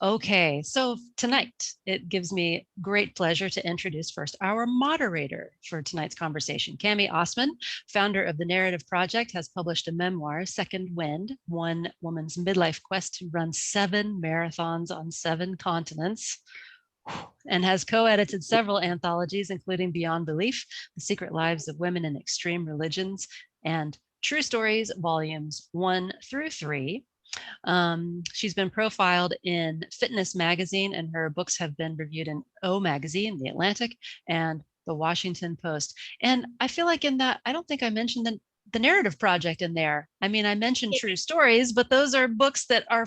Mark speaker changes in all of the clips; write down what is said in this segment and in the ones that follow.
Speaker 1: Okay, so tonight it gives me great pleasure to introduce first our moderator for tonight's conversation. Cami Ostman, founder of the Narrative Project, has published a memoir, Second Wind, one woman's midlife quest to run 7 marathons on 7 continents, and has co-edited several anthologies, including Beyond Belief, The Secret Lives of Women in Extreme Religions, and True Stories, volumes 1 through 3. She's been profiled in Fitness Magazine, and her books have been reviewed in O Magazine, The Atlantic, and The Washington Post. And I feel like in that, I don't think I mentioned the Narrative Project in there. I mean, I mentioned True Stories, but those are books that are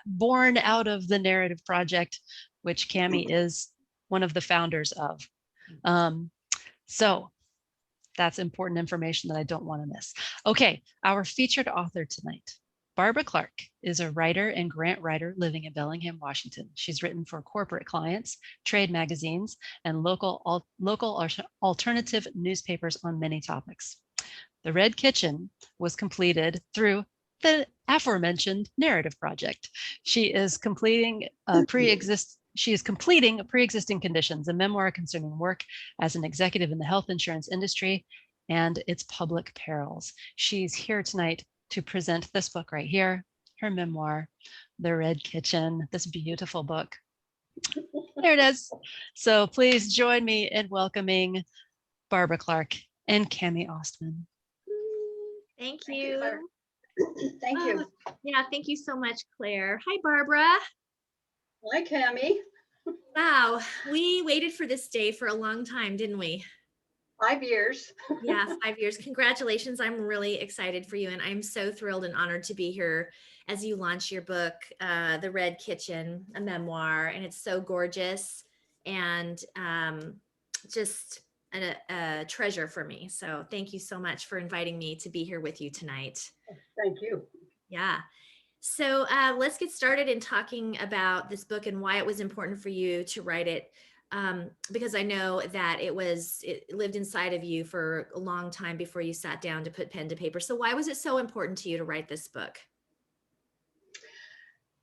Speaker 1: born out of the Narrative Project, which Cami is one of the founders of. So that's important information that I don't want to miss. Okay, our featured author tonight. Barbara Clarke is a writer and grant writer living in Bellingham, Washington. She's written for corporate clients, trade magazines, and local alternative newspapers on many topics. The Red Kitchen was completed through the aforementioned Narrative Project. She is completing Pre-Existing Conditions, a memoir concerning work as an executive in the health insurance industry and its public perils. She's here tonight to present this book right here, her memoir, The Red Kitchen, this beautiful book. There it is. So please join me in welcoming Barbara Clarke and Cami Ostman.
Speaker 2: Thank you.
Speaker 3: Thank you.
Speaker 2: Yeah, thank you so much, Claire. Hi, Barbara.
Speaker 3: Hi, Cami.
Speaker 2: Wow, we waited for this day for a long time, didn't we?
Speaker 3: 5 years.
Speaker 2: Yeah, 5 years. Congratulations. I'm really excited for you. And I'm so thrilled and honored to be here as you launch your book, The Red Kitchen, a memoir. And it's so gorgeous and just a treasure for me. So thank you so much for inviting me to be here with you tonight.
Speaker 3: Thank you.
Speaker 2: Yeah. So let's get started in talking about this book and why it was important for you to write it. Because I know that it lived inside of you for a long time before you sat down to put pen to paper. So why was it so important to you to write this book?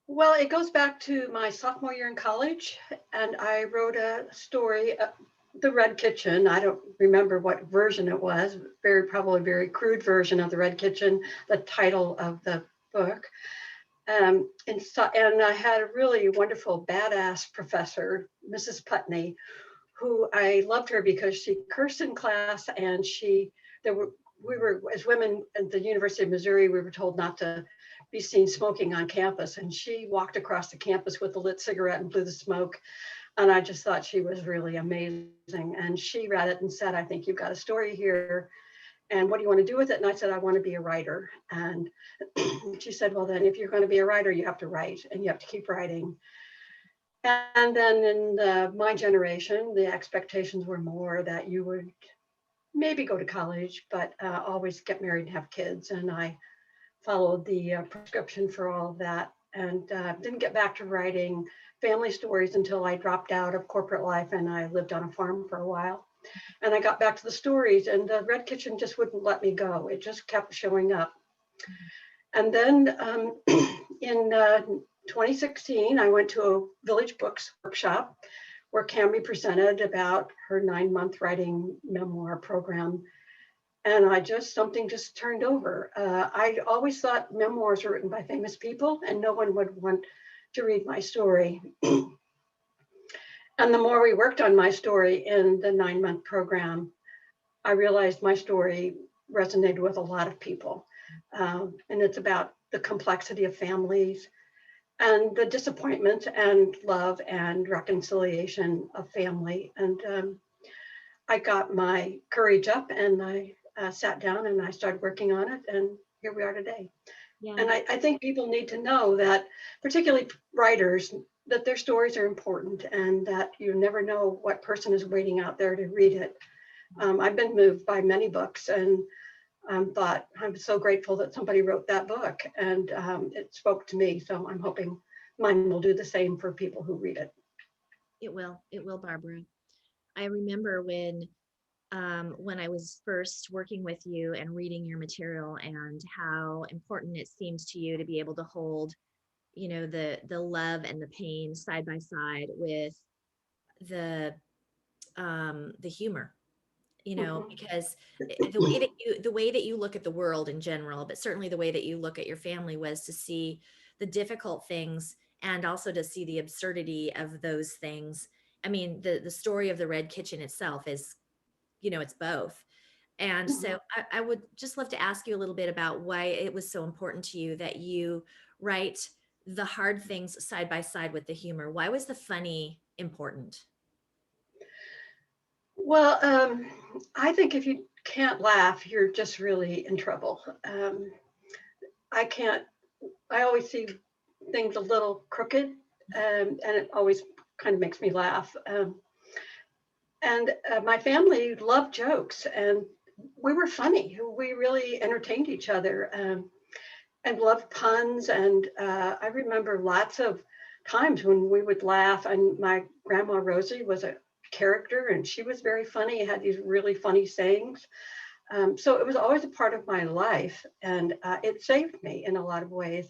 Speaker 3: Well, it goes back to my sophomore year in college, and I wrote a story, The Red Kitchen. I don't remember what version it was, probably very crude version of The Red Kitchen, the title of the book. And I had a really wonderful, badass professor, Mrs. Putney, who I loved her because she cursed in class, and we were as women at the University of Missouri, we were told not to be seen smoking on campus, and she walked across the campus with a lit cigarette and blew the smoke. And I just thought she was really amazing. And she read it and said, "I think you've got a story here. And what do you want to do with it?" And I said, "I want to be a writer." And she said, "Well, then if you're going to be a writer, you have to write and you have to keep writing." And then in my generation, the expectations were more that you would maybe go to college, but always get married and have kids. And I followed the prescription for all of that, and didn't get back to writing family stories until I dropped out of corporate life and I lived on a farm for a while. And I got back to the stories, and the Red Kitchen just wouldn't let me go. It just kept showing up. And then in 2016, I went to a Village Books workshop where Cami presented about her 9-month writing memoir program. And something just turned over. I always thought memoirs were written by famous people and no one would want to read my story. And the more we worked on my story in the 9-month program, I realized my story resonated with a lot of people. And it's about the complexity of families and the disappointment and love and reconciliation of family. And I got my courage up and I sat down and I started working on it, and here we are today. Yeah. And I think people need to know that, particularly writers, that their stories are important and that you never know what person is waiting out there to read it. I've been moved by many books and thought, I'm so grateful that somebody wrote that book, and it spoke to me. So I'm hoping mine will do the same for people who read it.
Speaker 2: It will, Barbara. I remember when I was first working with you and reading your material, and how important it seemed to you to be able to hold you know, the love and the pain side by side with the humor, you know,
Speaker 3: Mhm.
Speaker 2: because the way that you look at the world in general, but certainly the way that you look at your family was to see the difficult things and also to see the absurdity of those things. I mean, the story of the Red Kitchen itself is, you know, it's both. And
Speaker 3: Mhm.
Speaker 2: so I would just love to ask you a little bit about why it was so important to you that you write the hard things side by side with the humor. Why was the funny important?
Speaker 3: Well, I think if you can't laugh, you're just really in trouble. I can't, I always see things a little crooked, and it always kind of makes me laugh. And my family loved jokes, and we were funny. We really entertained each other, and loved puns. And I remember lots of times when we would laugh. And my grandma Rosie was a character, and she was very funny. Had these really funny sayings. So it was always a part of my life, and it saved me in a lot of ways.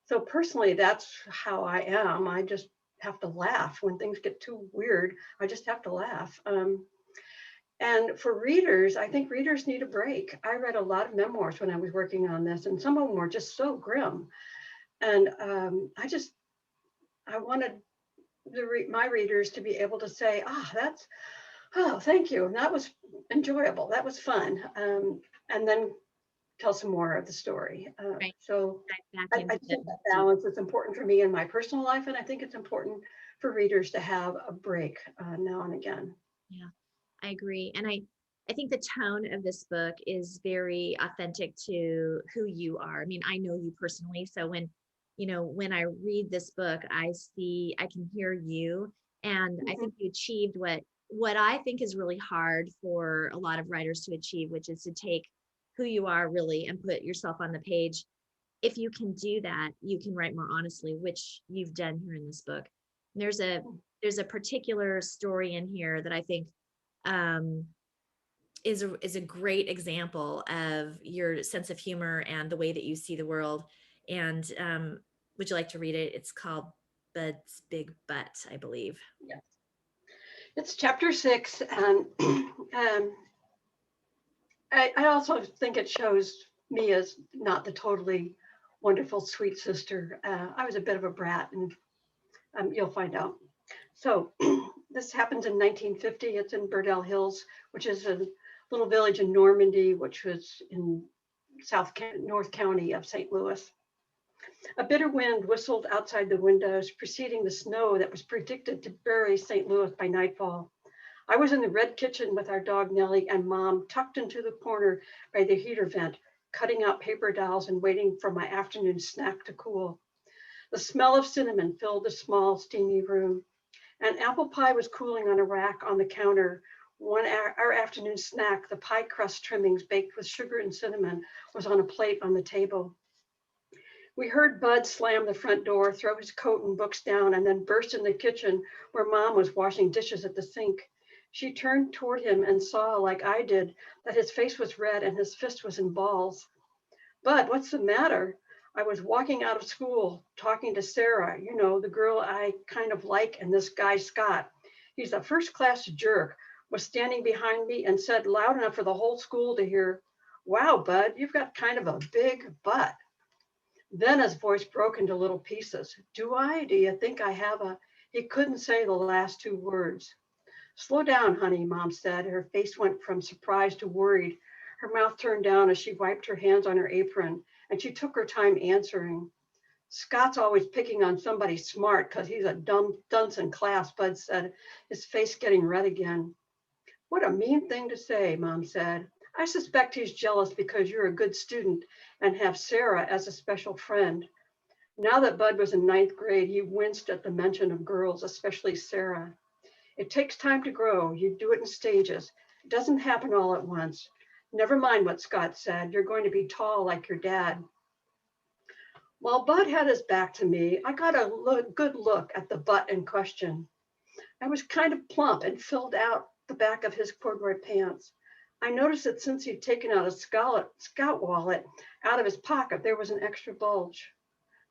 Speaker 3: So personally, that's how I am. I just have to laugh when things get too weird. I just have to laugh. And for readers, I think readers need a break. I read a lot of memoirs when I was working on this, and some of them were just so grim. And I wanted my readers to be able to say, oh, thank you. That was enjoyable. That was fun. And then tell some more of the story.
Speaker 2: Right.
Speaker 3: So
Speaker 2: Dive back
Speaker 3: I
Speaker 2: into
Speaker 3: think
Speaker 2: it
Speaker 3: that
Speaker 2: deep.
Speaker 3: balance is important for me in my personal life. And I think it's important for readers to have a break now and again.
Speaker 2: Yeah, I agree. And I think the tone of this book is very authentic to who you are. I mean, I know you personally. So when, you know, when I read this book, I can hear you. And I
Speaker 3: Mhm.
Speaker 2: think you achieved what I think is really hard for a lot of writers to achieve, which is to take who you are really and put yourself on the page. If you can do that, you can write more honestly, which you've done here in this book. There's a there's a particular story in here that I think um, is a great example of your sense of humor and the way that you see the world. And would you like to read it? It's called Bud's Big Butt, I believe.
Speaker 3: Yes. It's chapter 6. And I also think it shows me as not the totally wonderful, sweet sister. I was a bit of a brat, and you'll find out. So this happens in 1950. It's in Burdell Hills, which is a little village in Normandy, which was in North County of St. Louis. A bitter wind whistled outside the windows, preceding the snow that was predicted to bury St. Louis by nightfall. I was in the red kitchen with our dog Nellie and Mom, tucked into the corner by the heater vent, cutting out paper dowels and waiting for my afternoon snack to cool. The smell of cinnamon filled the small, steamy room. And apple pie was cooling on a rack on the counter. Our afternoon snack, the pie crust trimmings baked with sugar and cinnamon, was on a plate on the table. We heard Bud slam the front door, throw his coat and books down, and then burst in the kitchen where Mom was washing dishes at the sink. She turned toward him and saw, like I did, that his face was red and his fist was in balls. Bud, what's the matter? I was walking out of school talking to Sarah, you know, the girl I kind of like, and this guy, Scott. He's a first class jerk, was standing behind me and said loud enough for the whole school to hear, "Wow, Bud, you've got kind of a big butt." Then his voice broke into little pieces. Do I? Do you think I have a? He couldn't say the last two words. Slow down, honey, Mom said. Her face went from surprised to worried. Her mouth turned down as she wiped her hands on her apron, and she took her time answering. Scott's always picking on somebody smart because he's a dumb dunce in class, Bud said, his face getting red again. What a mean thing to say, Mom said. I suspect he's jealous because you're a good student and have Sarah as a special friend. Now that Bud was in ninth grade, he winced at the mention of girls, especially Sarah. It takes time to grow. You do it in stages. It doesn't happen all at once. Never mind what Scott said. You're going to be tall like your dad. While Bud had his back to me, I got a good look at the butt in question. I was kind of plump and filled out the back of his corduroy pants. I noticed that since he'd taken out a scout wallet out of his pocket, there was an extra bulge.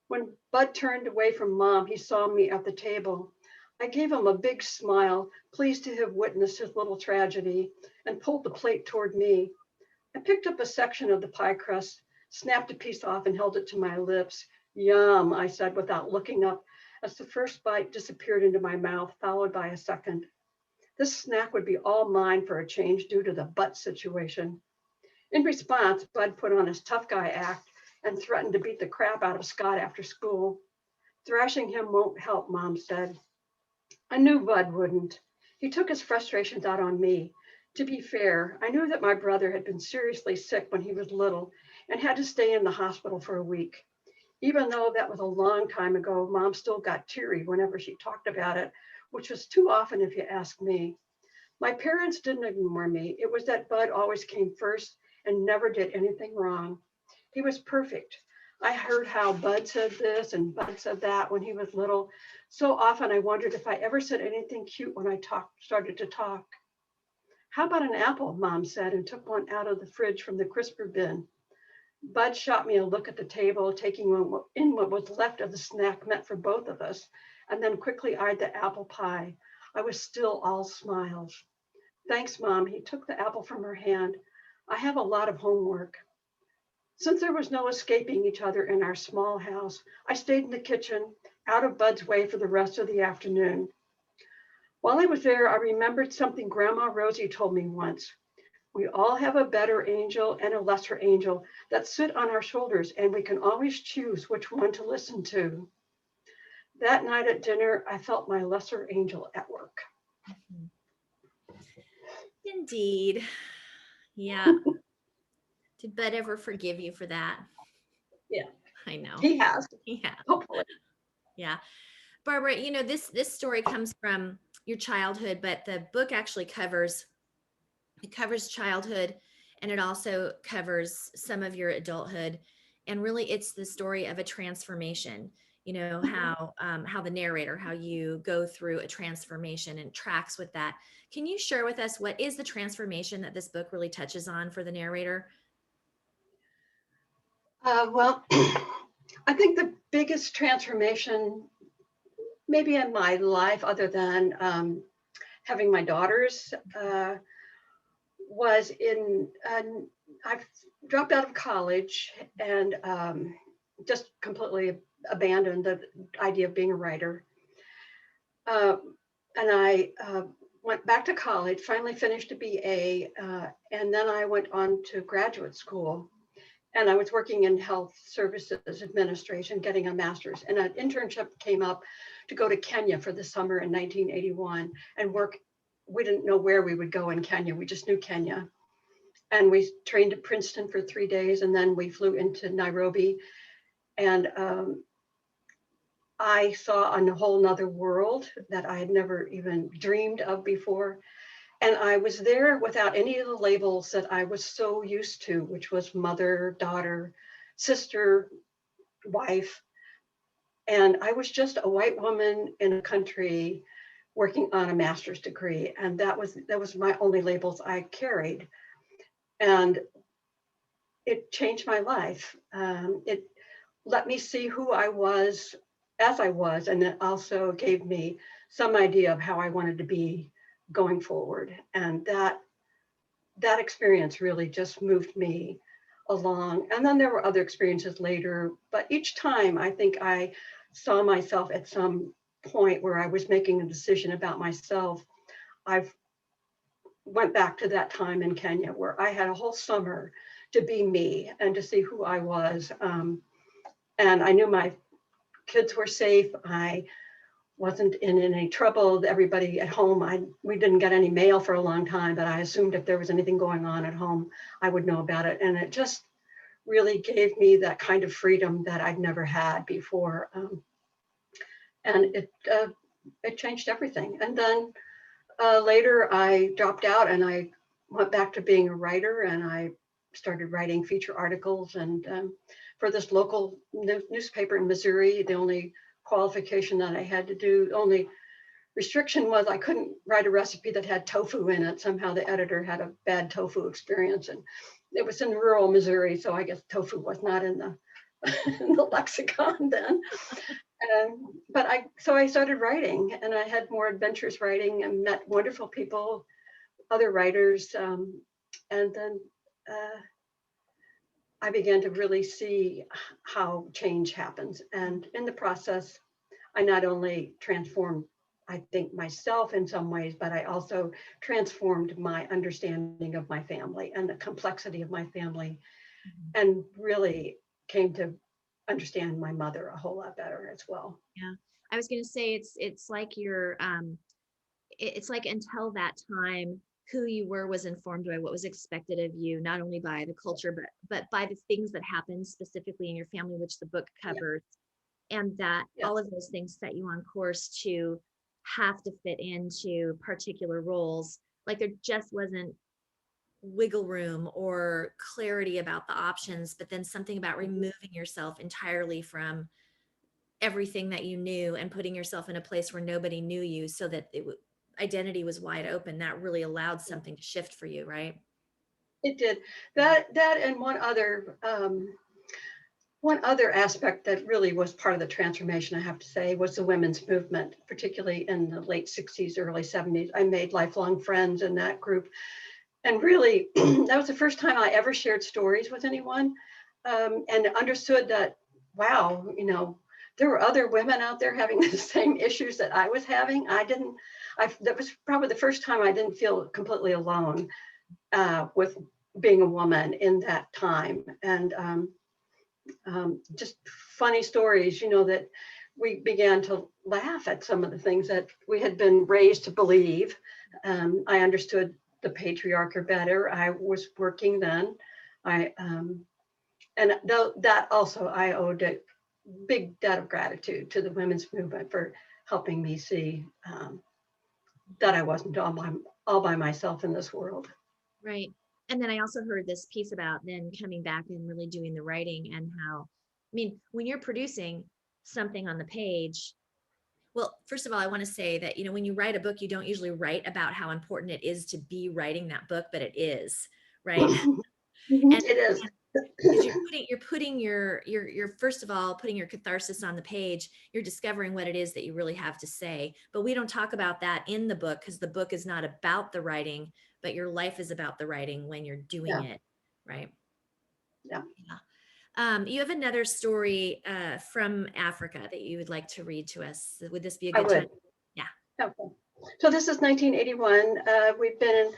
Speaker 3: When Bud turned away from Mom, he saw me at the table. I gave him a big smile, pleased to have witnessed his little tragedy, and pulled the plate toward me. I picked up a section of the pie crust, snapped a piece off, and held it to my lips. Yum, I said without looking up as the first bite disappeared into my mouth, followed by a second. This snack would be all mine for a change due to the butt situation. In response, Bud put on his tough guy act and threatened to beat the crap out of Scott after school. Thrashing him won't help, Mom said. I knew Bud wouldn't. He took his frustrations out on me. To be fair, I knew that my brother had been seriously sick when he was little and had to stay in the hospital for a week. Even though that was a long time ago, Mom still got teary whenever she talked about it, which was too often if you ask me. My parents didn't ignore me. It was that Bud always came first and never did anything wrong. He was perfect. I heard how Bud said this and Bud said that when he was little. So often I wondered if I ever said anything cute when I started to talk. How about an apple, Mom said, and took one out of the fridge from the crisper bin. Bud shot me a look at the table, taking in what was left of the snack meant for both of us, and then quickly eyed the apple pie. I was still all smiles. Thanks, Mom. He took the apple from her hand. I have a lot of homework. Since there was no escaping each other in our small house, I stayed in the kitchen, out of Bud's way for the rest of the afternoon. While I was there, I remembered something Grandma Rosie told me once. We all have a better angel and a lesser angel that sit on our shoulders, and we can always choose which one to listen to. That night at dinner, I felt my lesser angel at work.
Speaker 2: Indeed. Yeah. Did Bud ever forgive you for that?
Speaker 3: Yeah,
Speaker 2: I know.
Speaker 3: he has,
Speaker 2: Yeah.
Speaker 3: hopefully.
Speaker 2: Yeah. Barbara, this story comes from your childhood, but the book actually covers childhood, and it also covers some of your adulthood. And really it's the story of a transformation, how the narrator, how you go through a transformation and tracks with that. Can you share with us what is the transformation that this book really touches on for the narrator?
Speaker 3: Well, I think the biggest transformation, maybe in my life, other than having my daughters, was I've dropped out of college and just completely abandoned the idea of being a writer. And I went back to college, finally finished a BA, and then I went on to graduate school. And I was working in health services administration, getting a master's. And an internship came up to go to Kenya for the summer in 1981 and work. We didn't know where we would go in Kenya. We just knew Kenya. And we trained at Princeton for 3 days, and then we flew into Nairobi. And I saw a whole nother world that I had never even dreamed of before. And I was there without any of the labels that I was so used to, which was mother, daughter, sister, wife. And I was just a white woman in a country working on a master's degree. And that was my only labels I carried. And it changed my life. It let me see who I was as I was, and it also gave me some idea of how I wanted to be going forward. And that experience really just moved me along. And then there were other experiences later, but each time I think I saw myself at some point where I was making a decision about myself. I've went back to that time in Kenya where I had a whole summer to be me and to see who I was. And I knew my kids were safe. I wasn't in any trouble. Everybody at home, we didn't get any mail for a long time, but I assumed if there was anything going on at home, I would know about it. And it just really gave me that kind of freedom that I'd never had before. And it changed everything. And then later I dropped out and I went back to being a writer, and I started writing feature articles. And for this local newspaper in Missouri, the only qualification that I had to do, only restriction was I couldn't write a recipe that had tofu in it. Somehow the editor had a bad tofu experience, and it was in rural Missouri, so I guess tofu was not in in the lexicon then. So I started writing, and I had more adventures writing and met wonderful people, other writers, and then I began to really see how change happens. And in the process, I not only transformed, I think, myself in some ways, but I also transformed my understanding of my family and the complexity of my family, and really came to understand my mother a whole lot better as well.
Speaker 2: Yeah. I was going to say it's like it's like until that time, who you were was informed by what was expected of you, not only by the culture, but by the things that happened specifically in your family, which the book covers. Yeah. And that all of those things set you on course to have to fit into particular roles. Like there just wasn't wiggle room or clarity about the options, but then something about removing yourself entirely from everything that you knew and putting yourself in a place where nobody knew you, so that identity was wide open. That really allowed something to shift for you, right?
Speaker 3: It did. That and one other aspect that really was part of the transformation, I have to say, was the women's movement, particularly in the late 60s, early 70s. I made lifelong friends in that group. And really, that was the first time I ever shared stories with anyone, and understood that, wow, there were other women out there having the same issues that I was having. That was probably the first time I didn't feel completely alone with being a woman in that time. And just funny stories, that we began to laugh at some of the things that we had been raised to believe. I understood the patriarchy better. I was working then. That also I owed a big debt of gratitude to the women's movement for helping me see that I wasn't all by myself in this world.
Speaker 2: Right. And then I also heard this piece about then coming back and really doing the writing, and how, I mean, when you're producing something on the page, well, first of all, I want to say that, when you write a book, you don't usually write about how important it is to be writing that book, but it is, right? And
Speaker 3: It is.
Speaker 2: because you're putting your first of all putting your catharsis on the page. You're discovering what it is that you really have to say, but we don't talk about that in the book, because the book is not about the writing, but your life is about the writing when you're doing it, right?
Speaker 3: Yeah.
Speaker 2: You have another story from Africa that you would like to read to us. Would this be a
Speaker 3: I
Speaker 2: good
Speaker 3: would.
Speaker 2: time? Yeah.
Speaker 3: Okay. So this is 1981. We've been in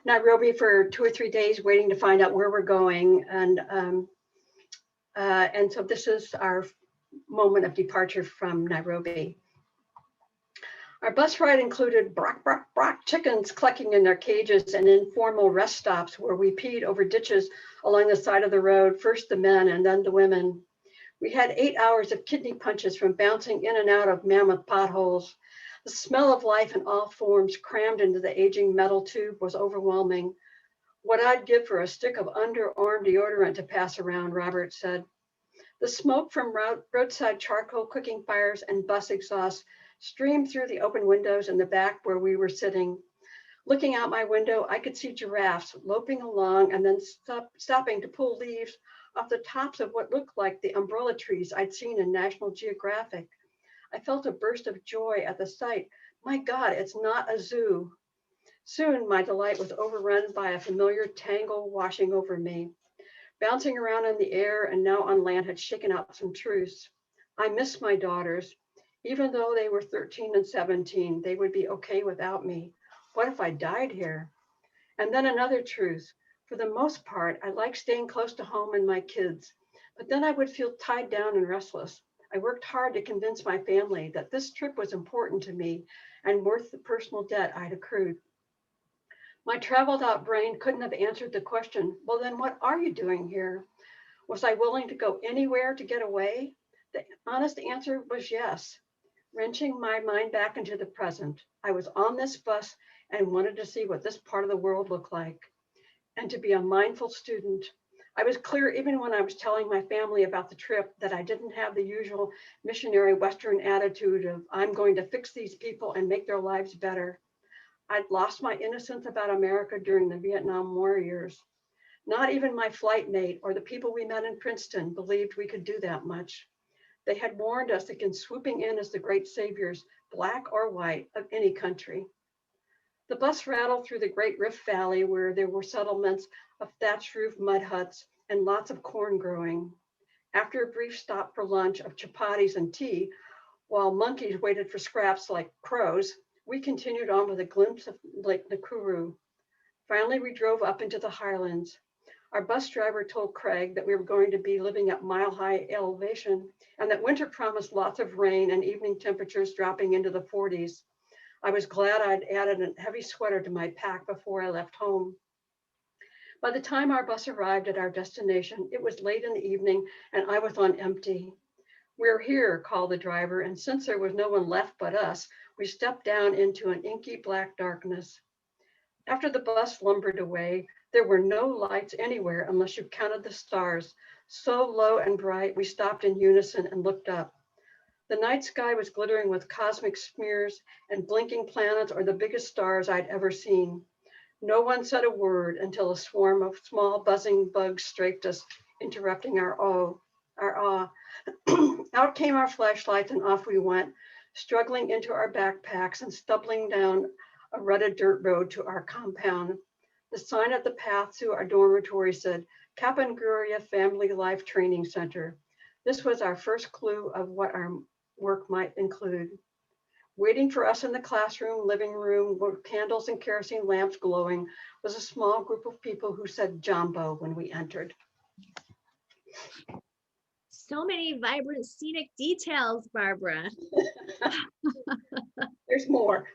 Speaker 3: Nairobi for 2 or 3 days waiting to find out where we're going. And so this is our moment of departure from Nairobi. Our bus ride included brock, brock, brock chickens clucking in their cages and informal rest stops where we peed over ditches along the side of the road, first the men and then the women. We had 8 hours of kidney punches from bouncing in and out of mammoth potholes. The smell of life in all forms crammed into the aging metal tube was overwhelming. What I'd give for a stick of underarm deodorant to pass around, Robert said. The smoke from roadside charcoal cooking fires and bus exhaust streamed through the open windows in the back where we were sitting. Looking out my window, I could see giraffes loping along and then stopping to pull leaves off the tops of what looked like the umbrella trees I'd seen in National Geographic. I felt a burst of joy at the sight. My God, it's not a zoo. Soon my delight was overrun by a familiar tangle washing over me. Bouncing around in the air and now on land had shaken out some truths. I miss my daughters. Even though they were 13 and 17, they would be okay without me. What if I died here? And then another truth. For the most part, I like staying close to home and my kids, but then I would feel tied down and restless. I worked hard to convince my family that this trip was important to me and worth the personal debt I'd accrued. My traveled out brain couldn't have answered the question, well, then what are you doing here? Was I willing to go anywhere to get away? The honest answer was yes. Wrenching my mind back into the present, I was on this bus and wanted to see what this part of the world looked like, and to be a mindful student. I was clear even when I was telling my family about the trip that I didn't have the usual missionary Western attitude of I'm going to fix these people and make their lives better. I'd lost my innocence about America during the Vietnam War years. Not even my flight mate or the people we met in Princeton believed we could do that much. They had warned us against swooping in as the great saviors, black or white, of any country. The bus rattled through the Great Rift Valley where there were settlements of thatched roof mud huts and lots of corn growing. After a brief stop for lunch of chapatis and tea, while monkeys waited for scraps like crows, we continued on with a glimpse of Lake Nakuru. Finally, we drove up into the highlands. Our bus driver told Craig that we were going to be living at mile-high elevation and that winter promised lots of rain and evening temperatures dropping into the 40s. I was glad I'd added a heavy sweater to my pack before I left home. By the time our bus arrived at our destination, it was late in the evening and I was on empty. "We're here," called the driver, and since there was no one left but us, we stepped down into an inky black darkness. After the bus lumbered away, there were no lights anywhere unless you counted the stars. So low and bright, we stopped in unison and looked up. The night sky was glittering with cosmic smears and blinking planets or the biggest stars I'd ever seen. No one said a word until a swarm of small buzzing bugs strafed us, interrupting our awe. Out came our flashlights and off we went, struggling into our backpacks and stumbling down a rutted dirt road to our compound. The sign at the path to our dormitory said, Kapanguria Family Life Training Center. This was our first clue of what our work might include. Waiting for us in the classroom, living room, with candles and kerosene lamps glowing, was a small group of people who said Jumbo when we entered.
Speaker 2: So many vibrant scenic details, Barbara.
Speaker 3: There's more.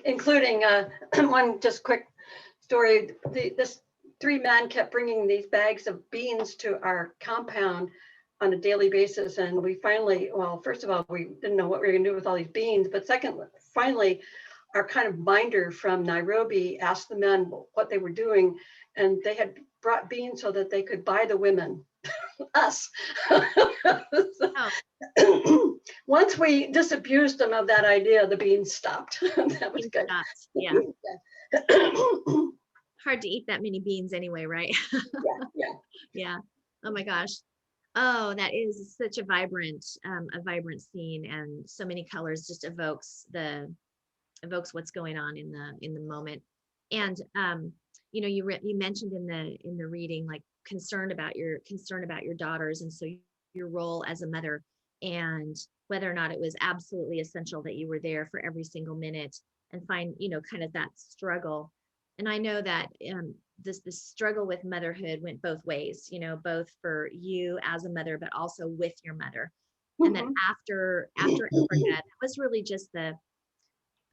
Speaker 3: Including one just quick story. This three men kept bringing these bags of beans to our compound on a daily basis. And we finally, well, first of all, we didn't know what we were gonna do with all these beans, but second, finally, our kind of binder from Nairobi asked the men what they were doing. And they had brought beans so that they could buy the women, us. Once we disabused them of that idea, the beans stopped. That was good.
Speaker 2: Yeah. Hard to eat that many beans anyway, right? Yeah. Oh my gosh. Oh, that is such a vibrant scene, and so many colors just evokes what's going on in the moment. And you know, you mentioned in the reading, like concern about your daughters, and so your role as a mother, and whether or not it was absolutely essential that you were there for every single minute, and find, you know, kind of that struggle. And I know that this struggle with motherhood went both ways, you know, both for you as a mother, but also with your mother. And that after Africa,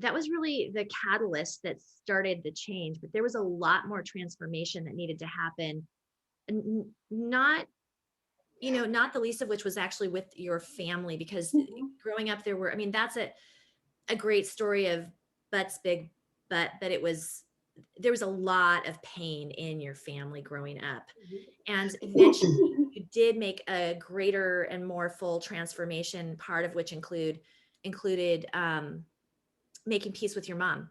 Speaker 2: that was really the catalyst that started the change. But there was a lot more transformation that needed to happen, and not the least of which was actually with your family, because growing up there were, I mean, that's a great story of butts big butt, but there was a lot of pain in your family growing up. And eventually you did make a greater and more full transformation, part of which included making peace with your mom.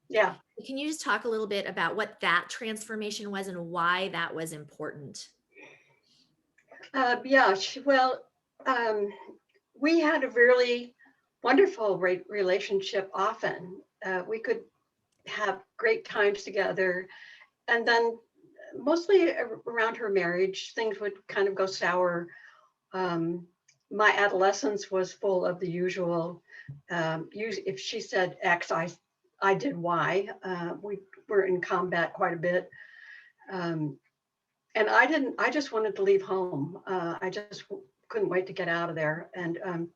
Speaker 3: Yeah.
Speaker 2: Can you just talk a little bit about what that transformation was and why that was important?
Speaker 3: We had a really wonderful relationship often. We could have great times together. And then mostly around her marriage, things would kind of go sour. My adolescence was full of the usual, if she said X, I did Y. We were in combat quite a bit. And I just wanted to leave home. I just couldn't wait to get out of there. And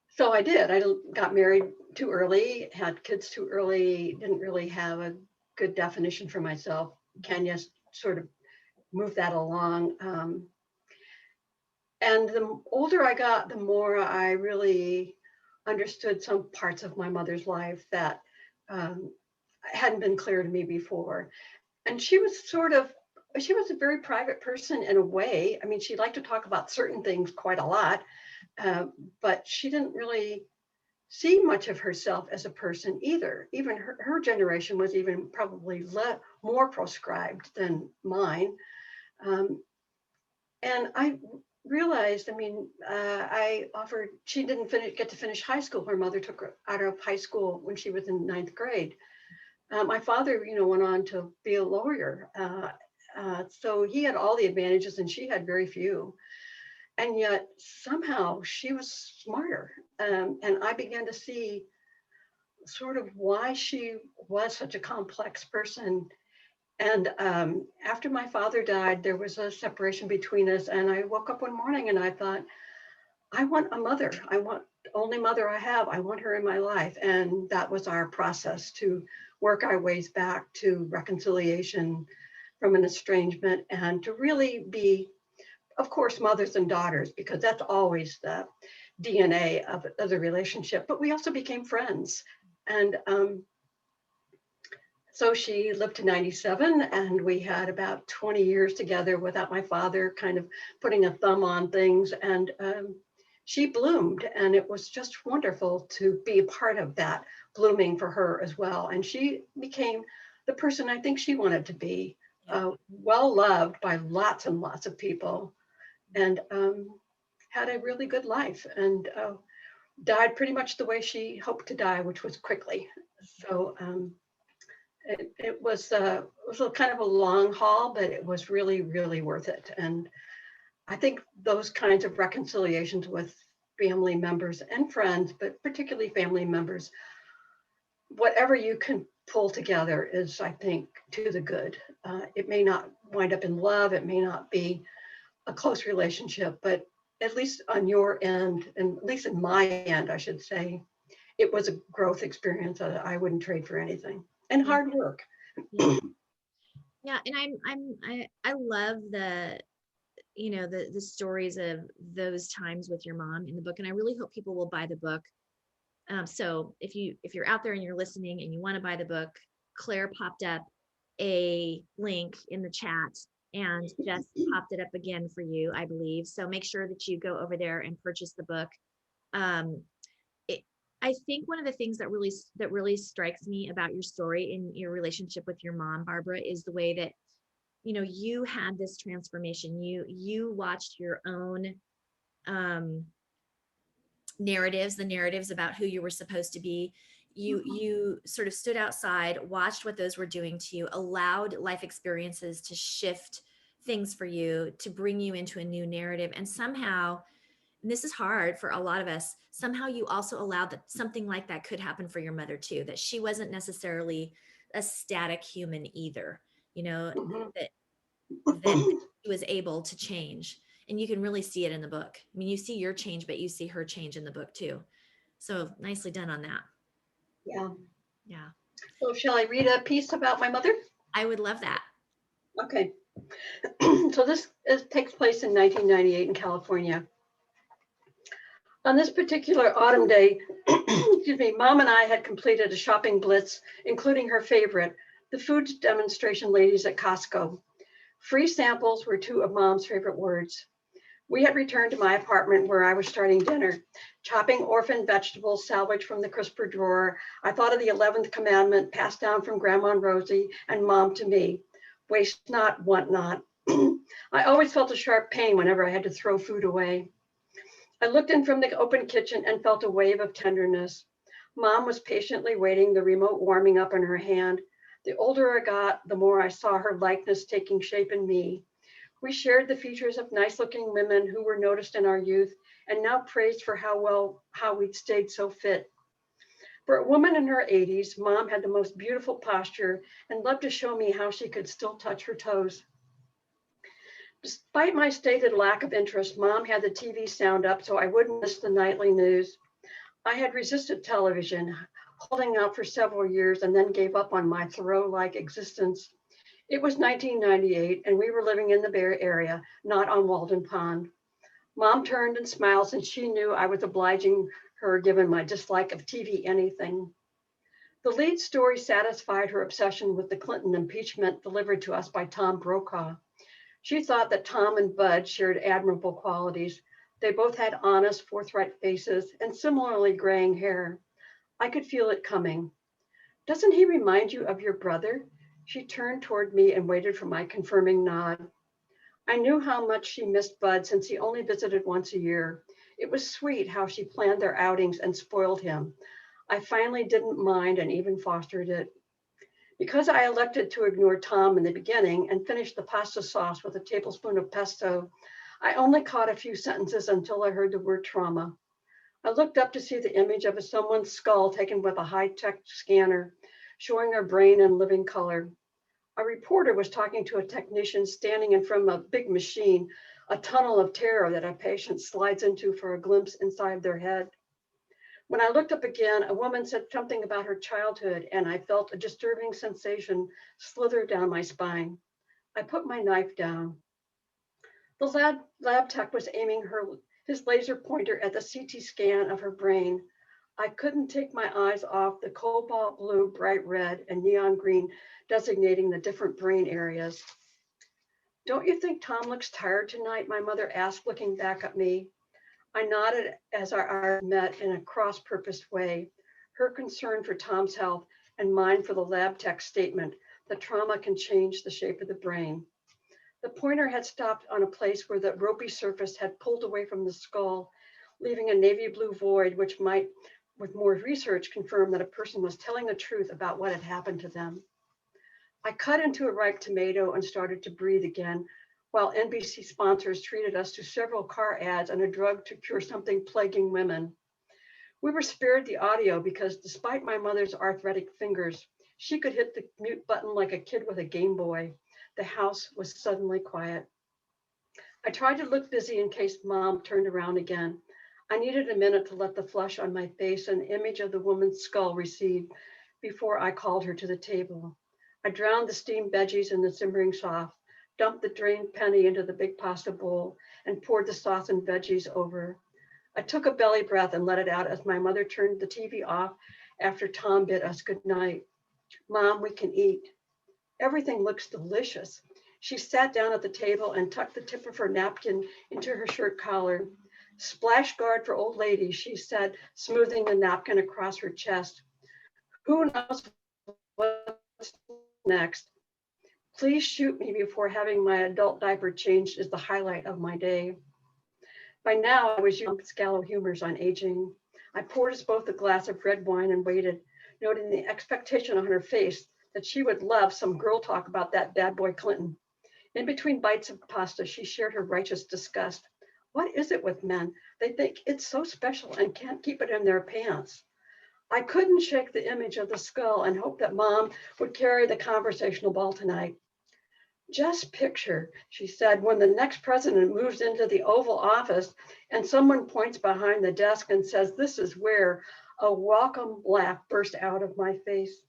Speaker 3: so I did. I got married too early, had kids too early, didn't really have a good definition for myself. Kenya sort of moved that along. And the older I got, the more I really understood some parts of my mother's life that hadn't been clear to me before. And she was a very private person in a way. I mean, she liked to talk about certain things quite a lot, but she didn't really see much of herself as a person either. Even her generation was even probably more proscribed than mine. And I realized, I mean, I offered, she didn't get to finish high school. Her mother took her out of high school when she was in ninth grade. My father, went on to be a lawyer. So he had all the advantages and she had very few. And yet somehow she was smarter. And I began to see sort of why she was such a complex person. And after my father died, there was a separation between us. And I woke up one morning and I thought, I want a mother. I want the only mother I have. I want her in my life. And that was our process to work our ways back to reconciliation from an estrangement and to really be, of course, mothers and daughters, because that's always the DNA of the relationship. But we also became friends. And so she lived to 97 and we had about 20 years together without my father kind of putting a thumb on things. And she bloomed and it was just wonderful to be a part of that blooming for her as well. And she became the person I think she wanted to be, well loved by lots and lots of people, and had a really good life, and died pretty much the way she hoped to die, which was quickly. So it was a kind of a long haul, but it was really, really worth it. And I think those kinds of reconciliations with family members and friends, but particularly family members, whatever you can pull together is, I think, to the good. It may not wind up in love, it may not be a close relationship, but at least on your end, and at least in my end, I should say, it was a growth experience that I wouldn't trade for anything, and hard work.
Speaker 2: Yeah, and I love the the stories of those times with your mom in the book, and I really hope people will buy the book. So if you're out there and you're listening and you want to buy the book, Claire popped up a link in the chat and just popped it up again for you, I believe. So make sure that you go over there and purchase the book. I think one of the things that really strikes me about your story in your relationship with your mom, Barbara, is the way that you had this transformation. You watched your own narratives, the narratives about who you were supposed to be. You sort of stood outside, watched what those were doing to you, allowed life experiences to shift things for you, to bring you into a new narrative. And somehow, and this is hard for a lot of us, somehow you also allowed that something like that could happen for your mother too, that she wasn't necessarily a static human either, that she was able to change. And you can really see it in the book. I mean, you see your change, but you see her change in the book too. So nicely done on that.
Speaker 3: Yeah.
Speaker 2: Yeah.
Speaker 3: So shall I read a piece about my mother?
Speaker 2: I would love that.
Speaker 3: Okay. So this takes place in 1998 in California. On this particular autumn day, excuse me, Mom and I had completed a shopping blitz, including her favorite, the foods demonstration ladies at Costco. Free samples were two of Mom's favorite words. We had returned to my apartment where I was starting dinner, chopping orphan vegetables salvaged from the crisper drawer. I thought of the 11th commandment passed down from Grandma Rosie and Mom to me. Waste not, want not. I always felt a sharp pain whenever I had to throw food away. I looked in from the open kitchen and felt a wave of tenderness. Mom was patiently waiting, the remote warming up in her hand. The older I got, the more I saw her likeness taking shape in me. We shared the features of nice-looking women who were noticed in our youth and now praised for how we'd stayed so fit. For a woman in her 80s, Mom had the most beautiful posture and loved to show me how she could still touch her toes. Despite my stated lack of interest, Mom had the TV sound up so I wouldn't miss the nightly news. I had resisted television, holding out for several years, and then gave up on my Thoreau-like existence. It was 1998, and we were living in the Bay Area, not on Walden Pond. Mom turned and smiled since she knew I was obliging her given my dislike of TV anything. The lead story satisfied her obsession with the Clinton impeachment delivered to us by Tom Brokaw. She thought that Tom and Bud shared admirable qualities, They both had honest, forthright faces and similarly graying hair. I could feel it coming. Doesn't he remind you of your brother? She turned toward me and waited for my confirming nod. I knew how much she missed Bud since he only visited once a year. It was sweet how she planned their outings and spoiled him. I finally didn't mind and even fostered it. Because I elected to ignore Tom in the beginning and finished the pasta sauce with a tablespoon of pesto, I only caught a few sentences until I heard the word trauma. I looked up to see the image of someone's skull taken with a high-tech scanner, showing their brain in living color. A reporter was talking to a technician standing in front of a big machine, a tunnel of terror that a patient slides into for a glimpse inside their head. When I looked up again, a woman said something about her childhood, and I felt a disturbing sensation slither down my spine. I put my knife down. The lab tech was aiming his laser pointer at the CT scan of her brain. I couldn't take my eyes off the cobalt blue, bright red, and neon green designating the different brain areas. Don't you think Tom looks tired tonight? My mother asked, looking back at me. I nodded as our eyes met in a cross-purposed way, her concern for Tom's health and mine for the lab tech statement that trauma can change the shape of the brain. The pointer had stopped on a place where the ropey surface had pulled away from the skull, leaving a navy blue void, which might, with more research, confirm that a person was telling the truth about what had happened to them. I cut into a ripe tomato and started to breathe again, while NBC sponsors treated us to several car ads and a drug to cure something plaguing women. We were spared the audio because despite my mother's arthritic fingers, she could hit the mute button like a kid with a Game Boy. The house was suddenly quiet. I tried to look busy in case Mom turned around again. I needed a minute to let the flush on my face and the image of the woman's skull recede before I called her to the table. I drowned the steamed veggies in the simmering sauce, dumped the drained penny into the big pasta bowl, and poured the sauce and veggies over. I took a belly breath and let it out as my mother turned the TV off after Tom bid us goodnight. Mom, we can eat. Everything looks delicious. She sat down at the table and tucked the tip of her napkin into her shirt collar. Splash guard for old ladies, she said, smoothing the napkin across her chest. Who knows what's next? Please shoot me before having my adult diaper changed is the highlight of my day. By now, I was using shallow humors on aging. I poured us both a glass of red wine and waited, noting the expectation on her face that she would love some girl talk about that bad boy Clinton. In between bites of pasta, she shared her righteous disgust. What is it with men? They think it's so special and can't keep it in their pants. I couldn't shake the image of the skull and hope that Mom would carry the conversational ball tonight. Just picture, she said, when the next president moves into the Oval Office and someone points behind the desk and says, "This is where," a welcome laugh burst out of my face.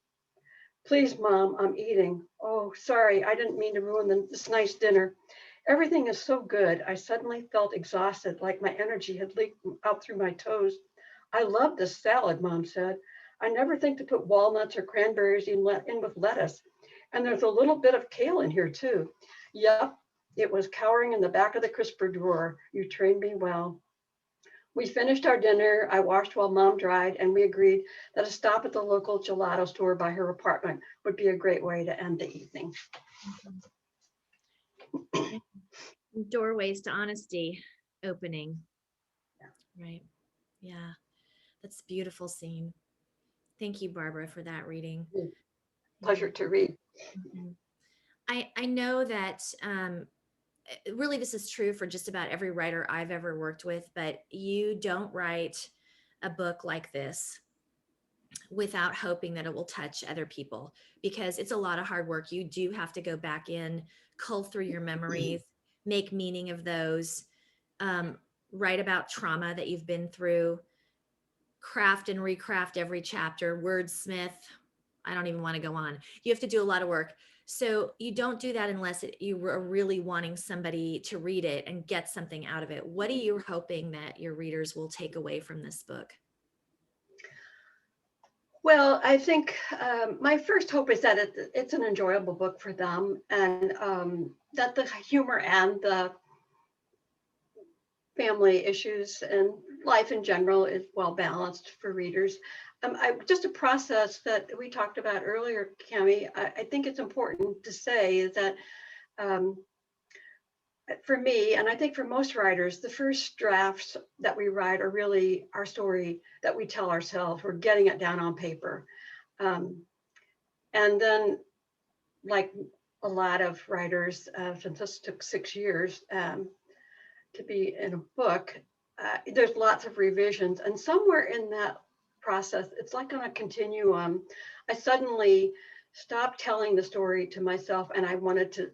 Speaker 3: Please, Mom, I'm eating. Oh, sorry, I didn't mean to ruin this nice dinner. Everything is so good. I suddenly felt exhausted, like my energy had leaked out through my toes. I love this salad, Mom said. I never think to put walnuts or cranberries in with lettuce. And there's a little bit of kale in here too. Yep, it was cowering in the back of the crisper drawer. You trained me well. We finished our dinner. I washed while Mom dried, and we agreed that a stop at the local gelato store by her apartment would be a great way to end the evening.
Speaker 2: Doorways to honesty opening. Yeah. Right. Yeah. That's a beautiful scene. Thank you, Barbara, for that reading.
Speaker 3: Pleasure to read.
Speaker 2: Mm-hmm. I know that really this is true for just about every writer I've ever worked with, but you don't write a book like this without hoping that it will touch other people, because it's a lot of hard work. You do have to go back in, cull through your memories, make meaning of those, write about trauma that you've been through, craft and recraft every chapter, wordsmith. I don't even want to go on. You have to do a lot of work. So you don't do that unless you are really wanting somebody to read it and get something out of it. What are you hoping that your readers will take away from this book?
Speaker 3: Well, I think my first hope is that it's an enjoyable book for them, and that the humor and the family issues and life in general is well balanced for readers. Just a process that we talked about earlier, Cami, I think it's important to say is that um, for me, and I think for most writers, the first drafts that we write are really our story that we tell ourselves. We're getting it down on paper. Um, and then, like a lot of writers, since this took 6 years to be in a book, there's lots of revisions. And somewhere in that process, it's like on a continuum. I suddenly stopped telling the story to myself and I wanted to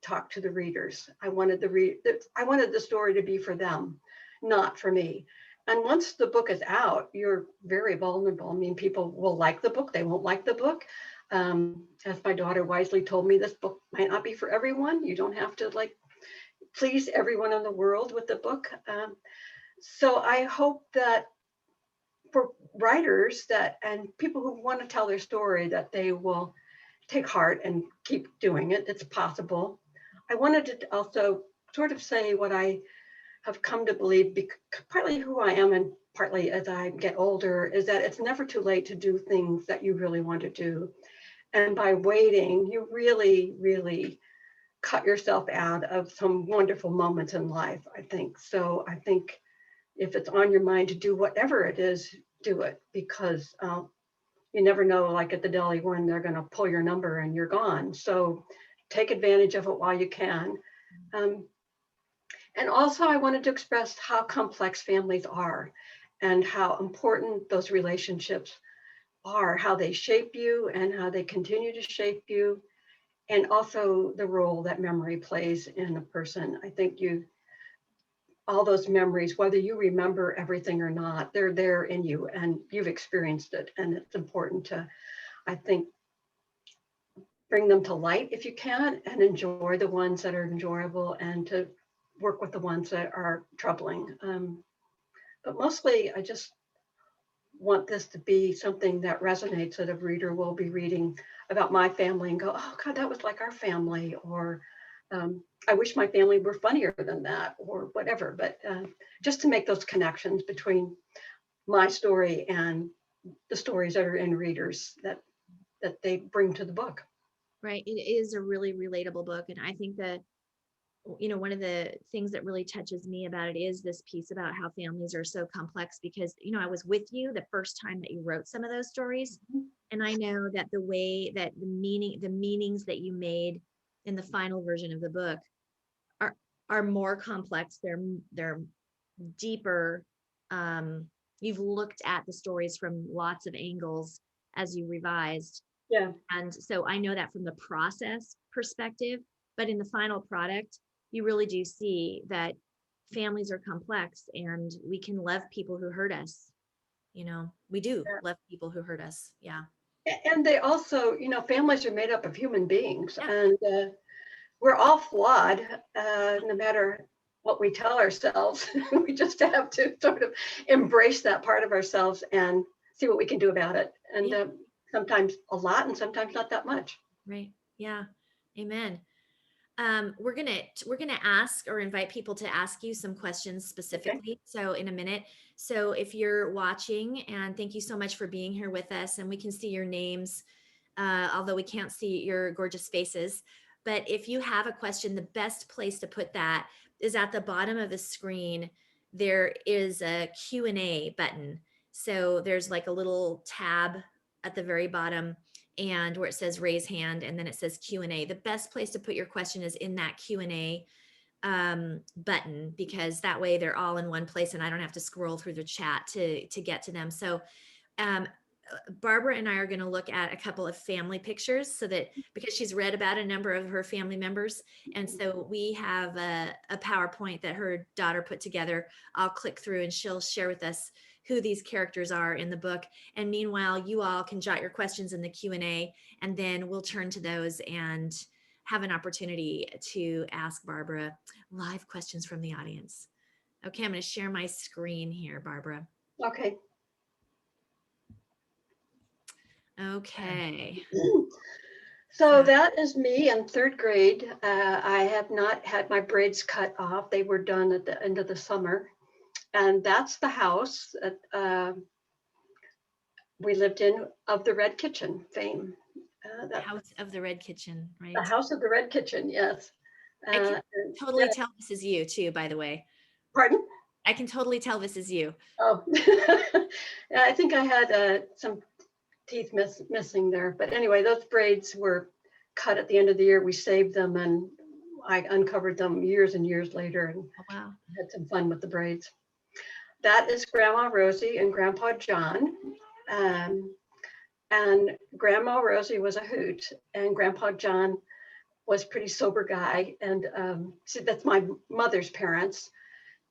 Speaker 3: talk to the readers. I wanted the story to be for them, not for me. And once the book is out, you're very vulnerable. I mean, people will like the book, they won't like the book. As my daughter wisely told me, this book might not be for everyone. You don't have to like please everyone in the world with the book. So I hope that for writers that and people who want to tell their story, that they will take heart and keep doing it. It's possible. I wanted to also sort of say what I have come to believe, partly who I am and partly as I get older, is that it's never too late to do things that you really want to do. And by waiting, you really, really cut yourself out of some wonderful moments in life, I think. So I think if it's on your mind to do whatever it is, do it, because you never know, like at the deli, when they're going to pull your number and you're gone. So take advantage of it while you can. And also I wanted to express how complex families are and how important those relationships are, how they shape you and how they continue to shape you, and also the role that memory plays in a person. I think all those memories, whether you remember everything or not, they're there in you and you've experienced it. And it's important to, I think, bring them to light if you can, and enjoy the ones that are enjoyable and to work with the ones that are troubling. But mostly, I just want this to be something that resonates, that a reader will be reading about my family and go, oh God, that was like our family, or I wish my family were funnier than that, or whatever. But just to make those connections between my story and the stories that are in readers that they bring to the book.
Speaker 2: Right. It is a really relatable book. And I think that, one of the things that really touches me about it is this piece about how families are so complex, because, I was with you the first time that you wrote some of those stories. And I know that the way that the meanings that you made in the final version of the book are more complex. They're deeper. You've looked at the stories from lots of angles as you revised.
Speaker 3: Yeah.
Speaker 2: And so I know that from the process perspective, but in the final product, you really do see that families are complex and we can love people who hurt us. We do love people who hurt us. Yeah.
Speaker 3: And they also, families are made up of human beings,
Speaker 2: Yeah.
Speaker 3: and we're all flawed, no matter what we tell ourselves. We just have to sort of embrace that part of ourselves and see what we can do about it. And sometimes a lot, and sometimes not that much.
Speaker 2: Right. Yeah. Amen. We're gonna ask or invite people to ask you some questions specifically. Okay. So in a minute. So if you're watching, and thank you so much for being here with us, and we can see your names, although we can't see your gorgeous faces. But if you have a question, the best place to put that is at the bottom of the screen. There is a Q&A button. So there's like a little tab at the very bottom, and where it says raise hand, and then it says Q&A. The best place to put your question is in that Q&A button, because that way they're all in one place and I don't have to scroll through the chat to get to them. So Barbara and I are going to look at a couple of family pictures, so that, because she's read about a number of her family members. And so we have a PowerPoint that her daughter put together. I'll click through and she'll share with us who these characters are in the book. And meanwhile, you all can jot your questions in the Q&A, and then we'll turn to those and have an opportunity to ask Barbara live questions from the audience. Okay, I'm going to share my screen here, Barbara.
Speaker 3: Okay.
Speaker 2: Okay.
Speaker 3: So that is me in third grade. I have not had my braids cut off. They were done at the end of the summer. And that's the house that we lived in of the Red Kitchen fame.
Speaker 2: The House of the Red Kitchen, right?
Speaker 3: The House of the Red Kitchen, yes.
Speaker 2: I can totally tell this is you too, by the way.
Speaker 3: Pardon?
Speaker 2: I can totally tell this is you.
Speaker 3: Oh, I think I had some teeth missing there. But anyway, those braids were cut at the end of the year. We saved them and I uncovered them years and years later and had some fun with the braids. That is Grandma Rosie and Grandpa John. And Grandma Rosie was a hoot and Grandpa John was a pretty sober guy. And that's my mother's parents.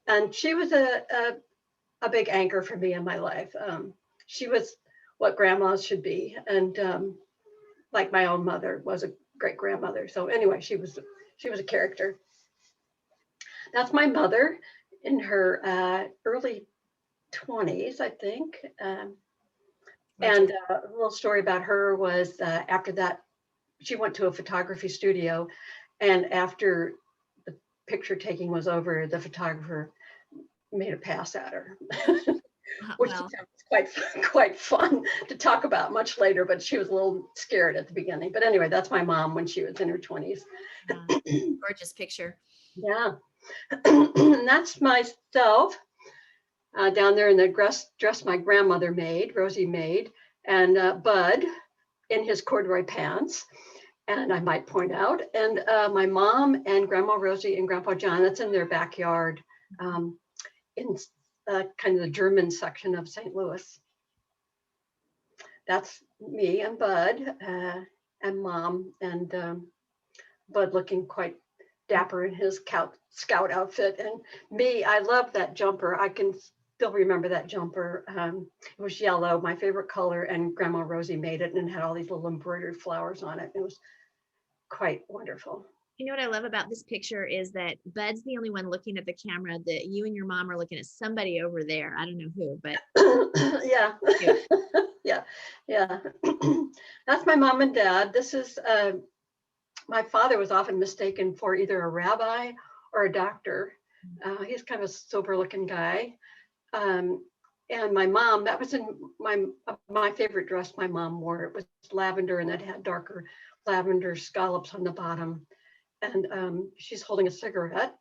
Speaker 3: And she was a big anchor for me in my life. She was what grandmas should be. And like my own mother was a great grandmother. So anyway, she was a character. That's my mother in her early 20s, I think. And a little story about her was after that, she went to a photography studio. And after the picture taking was over, the photographer made a pass at her, which was quite fun to talk about much later, but she was a little scared at the beginning. But anyway, that's my mom when she was in her 20s.
Speaker 2: Gorgeous picture.
Speaker 3: Yeah. And that's myself down there in the dress my grandmother made, Rosie made, and Bud in his corduroy pants. And I might point out, and my mom and Grandma Rosie and Grandpa John, that's in their backyard in kind of the German section of St. Louis. That's me and Bud and Mom, and Bud looking quite dapper in his scout outfit. And me, I love that jumper. I can still remember that jumper. It was yellow, my favorite color, and Grandma Rosie made it and had all these little embroidered flowers on it. It was quite wonderful.
Speaker 2: You know what I love about this picture is that Bud's the only one looking at the camera, that you and your mom are looking at somebody over there. I don't know who, but
Speaker 3: yeah. Yeah. That's my mom and dad. This is my father was often mistaken for either a rabbi or a doctor. He's kind of a sober looking guy. And my mom, that was in my favorite dress my mom wore. It was lavender and it had darker lavender scallops on the bottom. And she's holding a cigarette.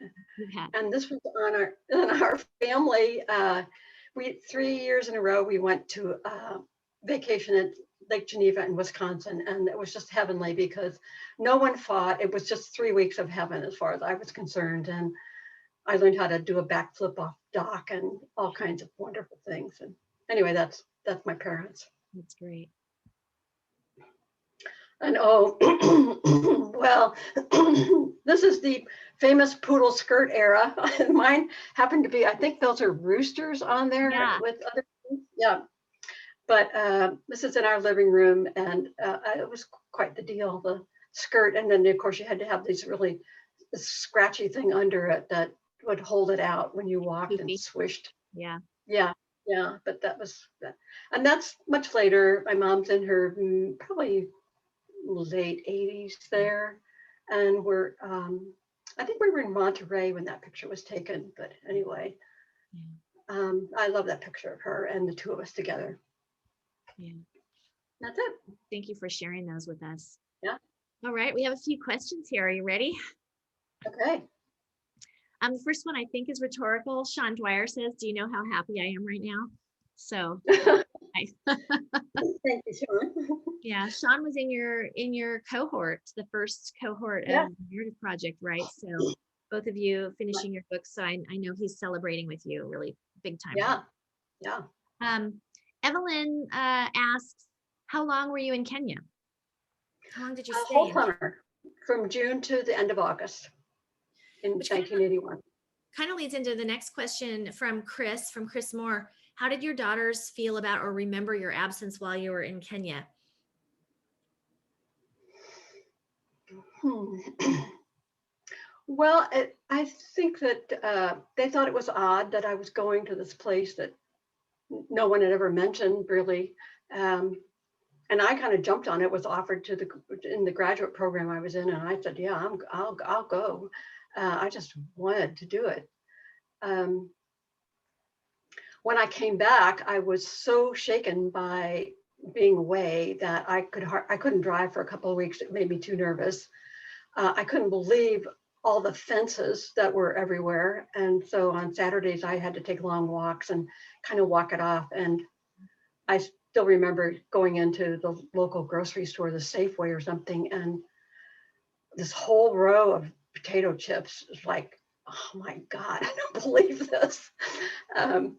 Speaker 3: And this was on our family. 3 years in a row, we went to vacation at Lake Geneva in Wisconsin. And it was just heavenly because no one fought. It was just 3 weeks of heaven as far as I was concerned. And I learned how to do a backflip off dock and all kinds of wonderful things. And anyway, that's my parents.
Speaker 2: That's great.
Speaker 3: And well, this is the famous Poodle Skirt Era. Mine happened to be, I think those are roosters on there with other things. Yeah. But this is in our living room and it was quite the deal, the skirt. And then of course you had to have these really scratchy thing under it that would hold it out when you walked and swished.
Speaker 2: Yeah.
Speaker 3: But that was, and that's much later. My mom's in her probably late 80s there, and we're I think we were in Monterey when that picture was taken, but anyway, I love that picture of her and the two of us together. That's it.
Speaker 2: Thank you for sharing those with us.
Speaker 3: All
Speaker 2: right, we have a few questions here. Are you ready?
Speaker 3: Okay.
Speaker 2: The first one I think is rhetorical. Sean Dwyer says, do you know how happy I am right now? So
Speaker 3: thank you, Sean.
Speaker 2: Yeah, Sean was in your cohort, the first cohort of the Narrative Project, right? So both of you finishing your book. So I know he's celebrating with you really big time.
Speaker 3: Yeah.
Speaker 2: Evelyn asks, how long were you in Kenya? How long did you stay?
Speaker 3: Whole summer, from June to the end of August in 1981.
Speaker 2: Kind of leads into the next question from Chris Moore. How did your daughters feel about or remember your absence while you were in Kenya?
Speaker 3: Well, I think that they thought it was odd that I was going to this place that no one had ever mentioned, really. And And I kind of jumped on it, was offered to in the graduate program I was in. And I said, yeah, I'll go. I just wanted to do it. When I came back, I was so shaken by being away that I couldn't drive for a couple of weeks. It made me too nervous. I couldn't believe all the fences that were everywhere. And so on Saturdays, I had to take long walks and kind of walk it off. And I still remember going into the local grocery store, the Safeway or something, and this whole row of potato chips is like, oh my God, I don't believe this. And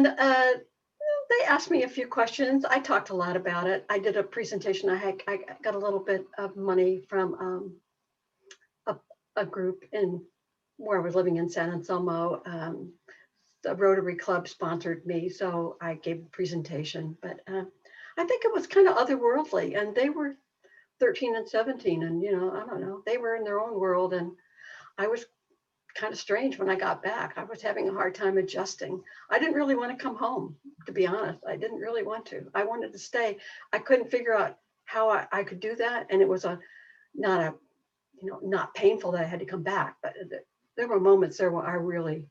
Speaker 3: they asked me a few questions. I talked a lot about it. I did a presentation. I got a little bit of money from a group in where I was living in San Anselmo. The Rotary Club sponsored me, so I gave a presentation. But I think it was kind of otherworldly, and they were 13 and 17, and I don't know, they were in their own world, and I was kind of strange when I got back. I was having a hard time adjusting. I didn't really want to come home, to be honest. I didn't really want to. I wanted to stay. I couldn't figure out how I could do that, and it was not painful that I had to come back, but there were moments there where I really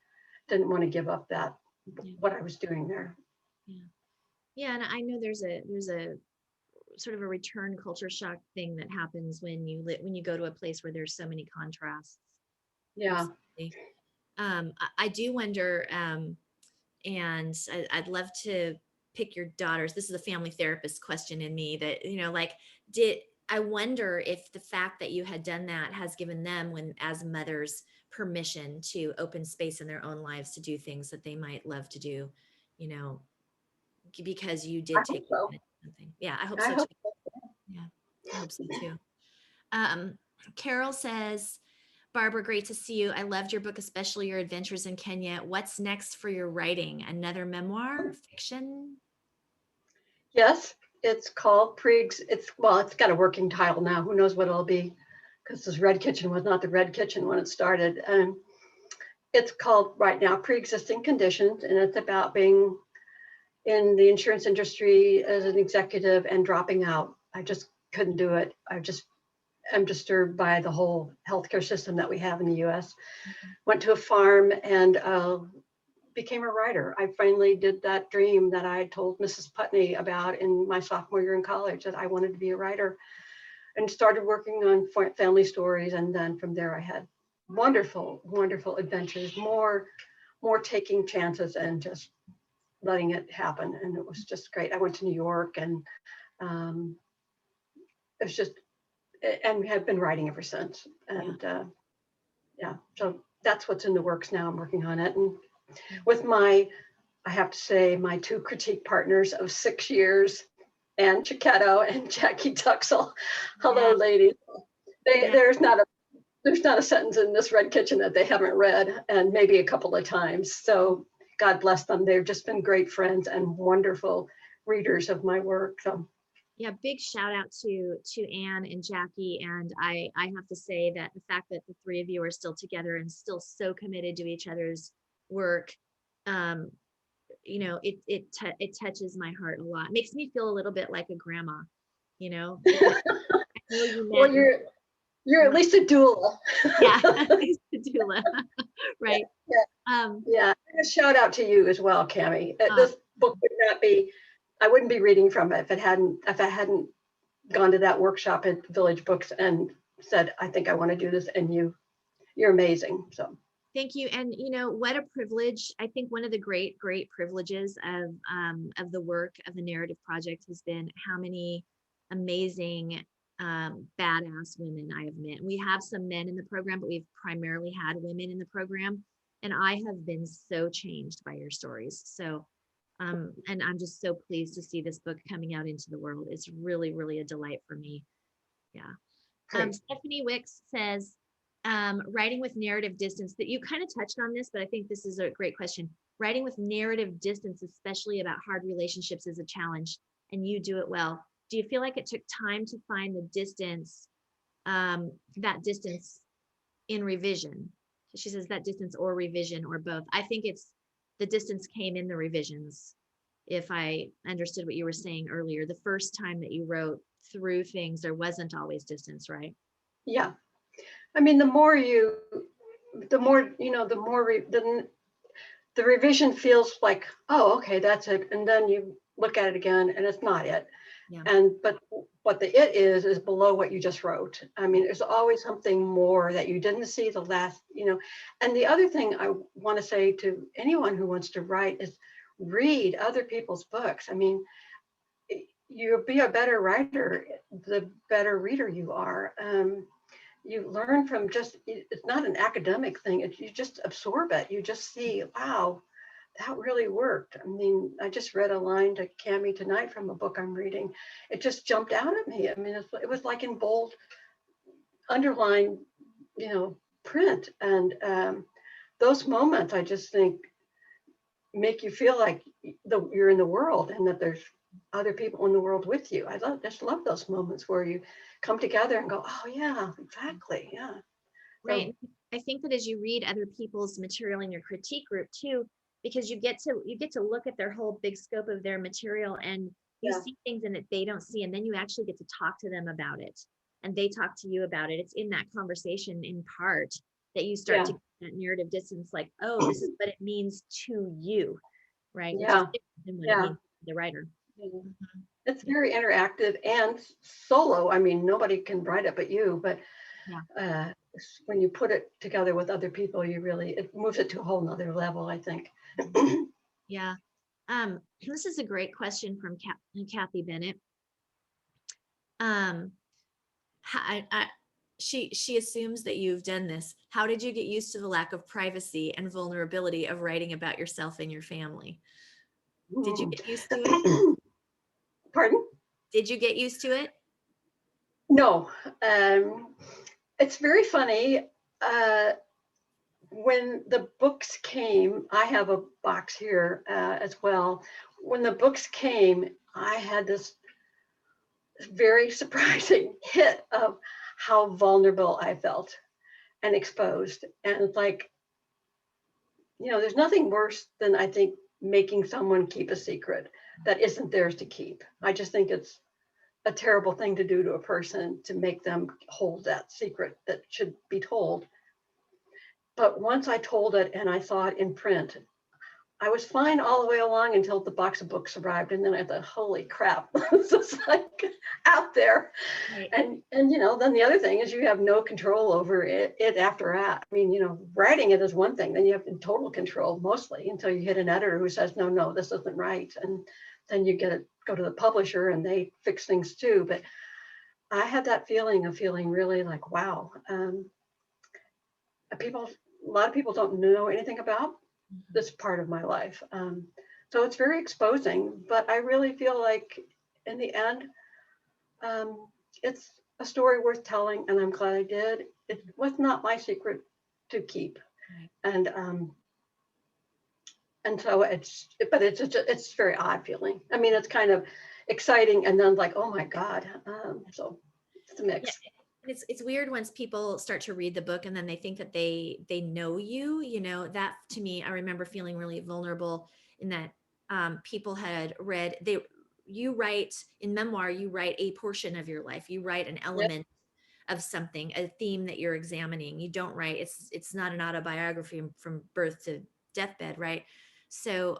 Speaker 3: didn't want to give up what I was doing there.
Speaker 2: Yeah, and I know there's a sort of a return culture shock thing that happens when you go to a place where there's so many contrasts.
Speaker 3: Yeah.
Speaker 2: I do wonder, and I'd love to pick your daughters. This is a family therapist question in me that, I wonder if the fact that you had done that has given them, as mothers, permission to open space in their own lives to do things that they might love to do, because you did take something. Yeah, I hope so too. Yeah, I hope so too. Carol says, Barbara, great to see you. I loved your book, especially your adventures in Kenya. What's next for your writing? Another memoir, fiction?
Speaker 3: Yes, it's called it's got a working title now. Who knows what it'll be, because this Red Kitchen was not the Red Kitchen when it started. It's called right now Pre-Existing Conditions, and it's about being in the insurance industry as an executive and dropping out. I just couldn't do it. I'm disturbed by the whole healthcare system that we have in the US. Mm-hmm. Went to a farm and became a writer. I finally did that dream that I told Mrs. Putney about in my sophomore year in college, that I wanted to be a writer, and started working on family stories. And then from there I had wonderful, wonderful adventures, more taking chances and just letting it happen. And it was just great. I went to New York, and it was just, and have been writing ever since. And so that's what's in the works now. I'm working on it. And with I have to say, my two critique partners of 6 years, Ann Chiquetto and Jackie Tuxell. Hello, ladies. There's not a sentence in this Red Kitchen that they haven't read, and maybe a couple of times. So God bless them. They've just been great friends and wonderful readers of my work. So
Speaker 2: yeah, big shout out to Anne and Jackie. And I have to say that the fact that the three of you are still together and still so committed to each other's work, it touches my heart a lot. It makes me feel a little bit like a grandma,
Speaker 3: Well, you're at least a doula.
Speaker 2: Yeah, at least a doula. Right.
Speaker 3: Yeah. A shout out to you as well, Cami. This book would not be, I wouldn't be reading from it if I hadn't gone to that workshop at Village Books and said, I think I want to do this. And you're amazing. So
Speaker 2: thank you. And what a privilege. I think one of the great privileges of the work of the Narrative Project has been how many amazing badass women I have met. We have some men in the program, but we've primarily had women in the program. And I have been so changed by your stories. So, and I'm just so pleased to see this book coming out into the world. It's really, really a delight for me. Yeah. Stephanie Wicks says, writing with narrative distance, that you kind of touched on this, but I think this is a great question. Writing with narrative distance, especially about hard relationships, is a challenge, and you do it well. Do you feel like it took time to find the distance, that distance in revision? She says that distance or revision or both. I think the distance came in the revisions. if I understood what you were saying earlier, the first time that you wrote through things, there wasn't always distance, right?
Speaker 3: Yeah. I mean, the more, the revision feels like, oh, okay, that's it. And then you look at it again and it's not it.
Speaker 2: Yeah.
Speaker 3: But what the it is below what you just wrote. I mean, there's always something more that you didn't see the last, And the other thing I want to say to anyone who wants to write is read other people's books. I mean, you'll be a better writer the better reader you are. You learn from it's not an academic thing. You just absorb it. You just see, wow, that really worked. I mean, I just read a line to Cami tonight from a book I'm reading. It just jumped out at me. I mean, it was like in bold, underlined, print. And those moments, I just think, make you feel like you're in the world and that there's other people in the world with you. Just love those moments where you come together and go, oh yeah, exactly, yeah.
Speaker 2: Right. So, I think that as you read other people's material in your critique group too, because you get to look at their whole big scope of their material, and you see things in it they don't see, and then you actually get to talk to them about it, and they talk to you about it. It's in that conversation in part that you start to get that narrative distance, like, oh, this is what it means to you, right?
Speaker 3: Yeah.
Speaker 2: Which is different than what it means to the writer.
Speaker 3: Mm-hmm. It's very interactive and solo. I mean, nobody can write it but you, but when you put it together with other people, it moves it to a whole nother level, I think.
Speaker 2: Yeah. This is a great question from Kathy Bennett. She assumes that you've done this. How did you get used to the lack of privacy and vulnerability of writing about yourself and your family? Did you get used to it?
Speaker 3: Pardon?
Speaker 2: Did you get used to it?
Speaker 3: No. It's very funny. When the books came, I have a box here as well. When the books came, I had this very surprising hit of how vulnerable I felt and exposed. And it's like, there's nothing worse than, I think, making someone keep a secret that isn't theirs to keep. I just think it's a terrible thing to do to a person, to make them hold that secret that should be told. But once I told it and I saw it in print, I was fine all the way along until the box of books arrived. And then I thought, holy crap, this is like out there. Right. And then the other thing is you have no control over it after that. I mean, writing it is one thing, then you have total control mostly until you hit an editor who says, no, this isn't right. And then you go to the publisher and they fix things too. But I had that feeling of feeling really like, wow, a lot of people don't know anything about this part of my life. So it's very exposing, but I really feel like in the end, it's a story worth telling, and I'm glad I did. It was not my secret to keep. Right. And so it's very odd feeling. I mean, it's kind of exciting and then like, oh my God. So it's a mix.
Speaker 2: Yeah. It's weird once people start to read the book and then they think that they know you, that to me, I remember feeling really vulnerable in that people had read, you write in Memoir, you write a portion of your life, you write an element of something, a theme that you're examining. You don't write, it's not an autobiography from birth to deathbed, right? So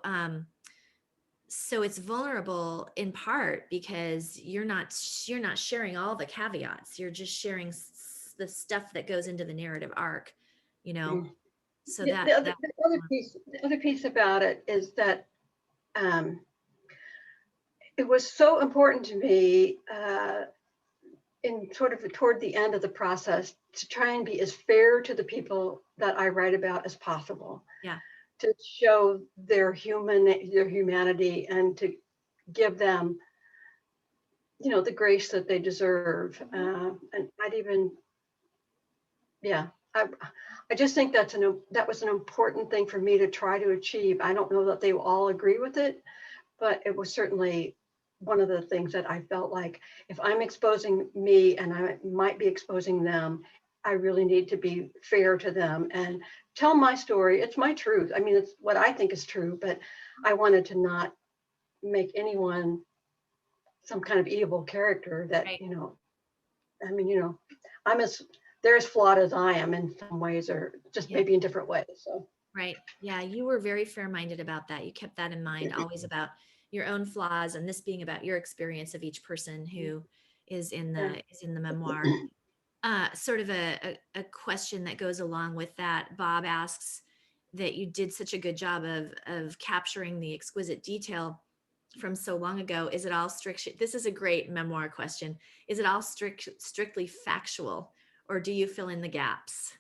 Speaker 2: so it's vulnerable in part because you're not sharing all the caveats. You're just sharing the stuff that goes into the narrative arc, So
Speaker 3: the other piece about it is that it was so important to me in sort of toward the end of the process to try and be as fair to the people that I write about as possible. Yeah. To show their humanity and to give them, the grace that they deserve. And I just think that was an important thing for me to try to achieve. I don't know that they all agree with it, but it was certainly one of the things that I felt like if I'm exposing me and I might be exposing them, I really need to be fair to them and tell my story. It's my truth. I mean, it's what I think is true, but I wanted to not make anyone some kind of evil character that,
Speaker 2: Right.
Speaker 3: I mean, they're as flawed as I am in some ways, or just
Speaker 2: Yeah.
Speaker 3: maybe in different ways. So.
Speaker 2: Right. Yeah. You were very fair-minded about that. You kept that in mind, always about your own flaws, and this being about your experience of each person who is in the memoir. Sort of a question that goes along with that. Bob asks that you did such a good job of capturing the exquisite detail from so long ago. Is it all this is a great memoir question. Is it all strictly factual, or do you fill in the gaps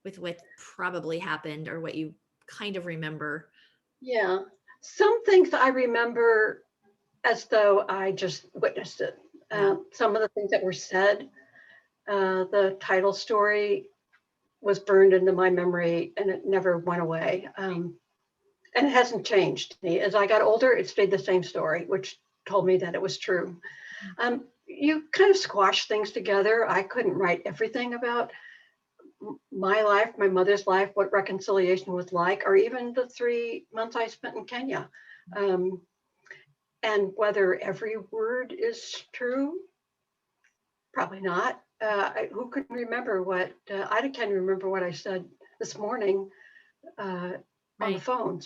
Speaker 2: with what probably happened or what you kind of remember?
Speaker 3: Yeah. Some things I remember as though I just witnessed it.
Speaker 2: Yeah.
Speaker 3: Some of the things that were said, the title story was burned into my memory and it never went away. And it hasn't changed me. As I got older, it stayed the same story, which told me that it was true. You kind of squash things together. I couldn't write everything about my life, my mother's life, what reconciliation was like, or even the 3 months I spent in Kenya. And whether every word is true, probably not. Who can remember what, I can remember what I said this morning on the phone.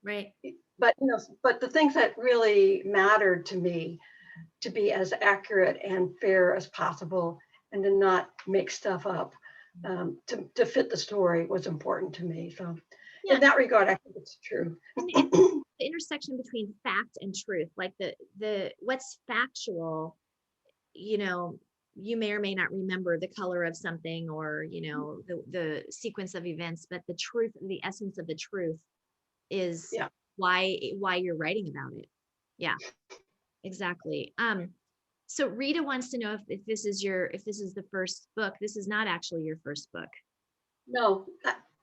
Speaker 2: Right.
Speaker 3: But, but the things that really mattered to me, to be as accurate and fair as possible and to not make stuff up, to fit the story was important to me. So in that regard, I think it's true.
Speaker 2: The intersection between fact and truth, like the what's factual, you may or may not remember the color of something, or the sequence of events, but the truth, the essence of the truth is why you're writing about it. Yeah, exactly. So Rita wants to know if this is the first book. This is not actually your first book.
Speaker 3: No,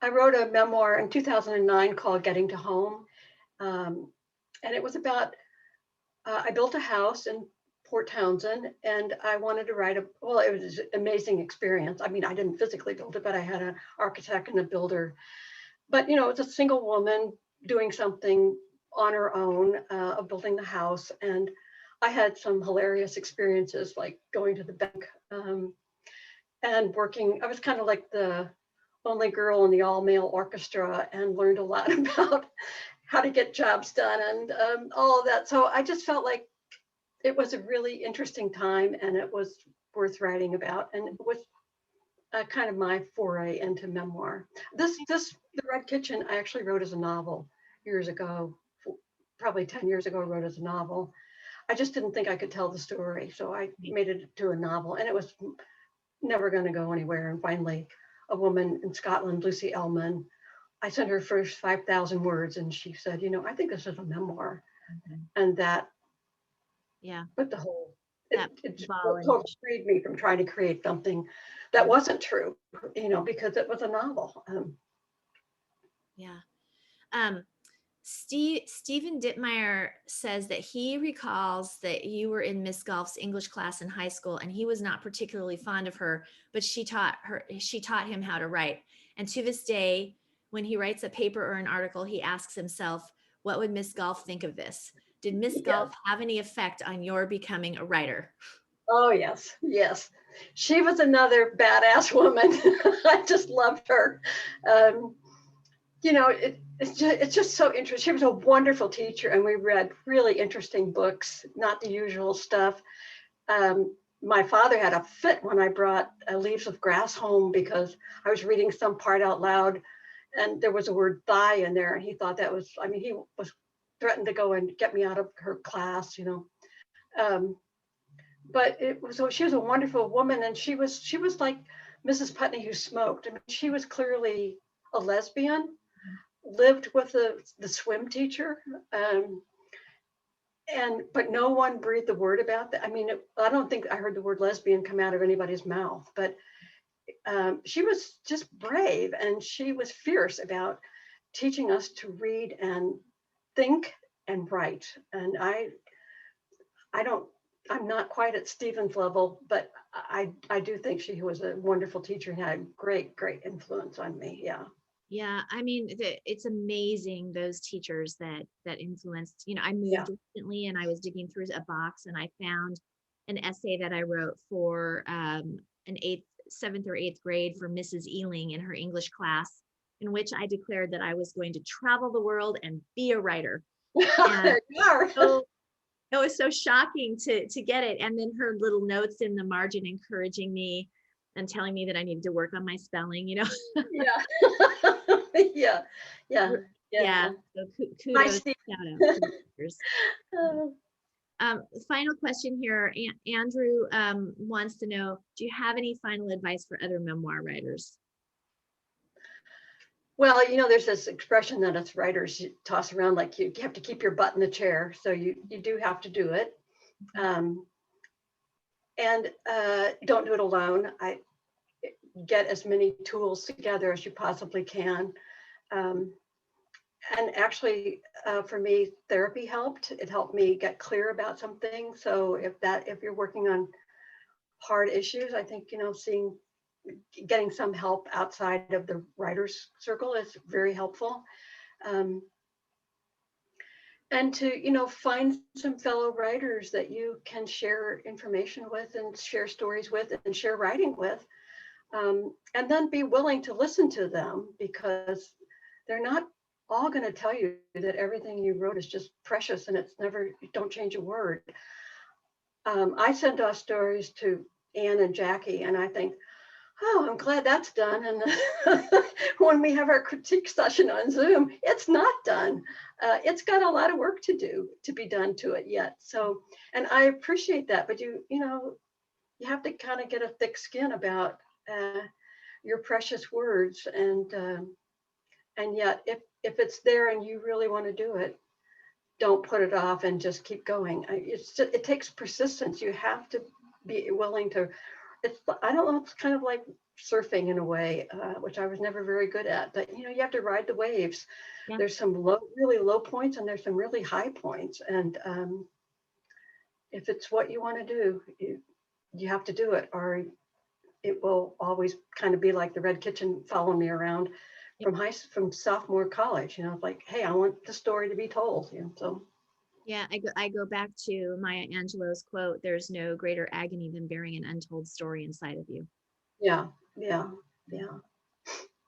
Speaker 3: I wrote a memoir in 2009 called Getting to Home. And it was about, I built a house in Port Townsend and I wanted to write it was an amazing experience. I mean, I didn't physically build it, but I had an architect and a builder. But, it was a single woman doing something on her own, of building the house. And I had some hilarious experiences, like going to the bank and working. I was kind of like the only girl in the all-male orchestra and learned a lot about how to get jobs done and all of that. So I just felt like it was a really interesting time and it was worth writing about. And it was kind of my foray into memoir. The Red Kitchen, I actually wrote as a novel years ago, probably 10 years ago, I wrote as a novel. I just didn't think I could tell the story. So I made it to a novel and it was never going to go anywhere. And finally, a woman in Scotland, Lucy Ellman, I sent her first 5,000 words and she said, I think this is a memoir. And that, but the whole, it totally freed me from trying to create something that wasn't true, because it was a novel.
Speaker 2: Stephen Dittmeyer says that he recalls that you were in Miss Golf's English class in high school and he was not particularly fond of her, but she taught him how to write. And to this day, when he writes a paper or an article, he asks himself, what would Miss Golf think of this? Did Miss Golf have any effect on your becoming a writer?
Speaker 3: Oh, yes. Yes. She was another badass woman. I just loved her. It's just so interesting. She was a wonderful teacher and we read really interesting books, not the usual stuff. My father had a fit when I brought Leaves of Grass home because I was reading some part out loud and there was a word thigh in there and he thought that was, he was threatened to go and get me out of her class, but she was a wonderful woman and she was like Mrs. Putney who smoked. She was clearly a lesbian, lived with the swim teacher, but no one breathed a word about that. I don't think I heard the word lesbian come out of anybody's mouth, but she was just brave and she was fierce about teaching us to read and think and write. And I'm not quite at Stephen's level, but I do think she was a wonderful teacher and had a great, great influence on me. Yeah.
Speaker 2: Yeah, I mean, it's amazing, those teachers that influenced. I
Speaker 3: Yeah.
Speaker 2: moved recently and I was digging through a box and I found an essay that I wrote for an seventh or eighth grade for Mrs. Ealing in her English class, in which I declared that I was going to travel the world and be a writer. And
Speaker 3: There you are.
Speaker 2: so it was so shocking to get it. And then her little notes in the margin encouraging me and telling me that I needed to work on my spelling.
Speaker 3: Yeah. Yeah. Yeah.
Speaker 2: Yeah,
Speaker 3: Yeah.
Speaker 2: so
Speaker 3: My
Speaker 2: kudos,
Speaker 3: Steve.
Speaker 2: shout out to the teachers. Final question here. Andrew wants to know, do you have any final advice for other memoir writers?
Speaker 3: Well, there's this expression that us writers toss around, like you have to keep your butt in the chair. So you do have to do it. And don't do it alone. I get as many tools together as you possibly can. And actually, for me, therapy helped. It helped me get clear about something. So if you're working on hard issues, I think, getting some help outside of the writer's circle is very helpful. And to, find some fellow writers that you can share information with and share stories with and share writing with. And then be willing to listen to them, because they're not all going to tell you that everything you wrote is just precious and don't change a word. I send off stories to Anne and Jackie, and I think, oh, I'm glad that's done. And when we have our critique session on Zoom, it's not done. It's got a lot of work to be done to it yet. So, and I appreciate that, but you have to kind of get a thick skin about your precious words, and yet if it's there and you really want to do it, don't put it off and just keep going. It takes persistence. You have to be willing to. I don't know. It's kind of like surfing in a way, which I was never very good at. But you have to ride the waves. Yeah. There's some really low points, and there's some really high points. And if it's what you want to do, you have to do it, or it will always kind of be like the Red Kitchen following me around from sophomore college. It's like, hey, I want the story to be told. So.
Speaker 2: Yeah, I go back to Maya Angelou's quote, there's no greater agony than bearing an untold story inside of you.
Speaker 3: Yeah.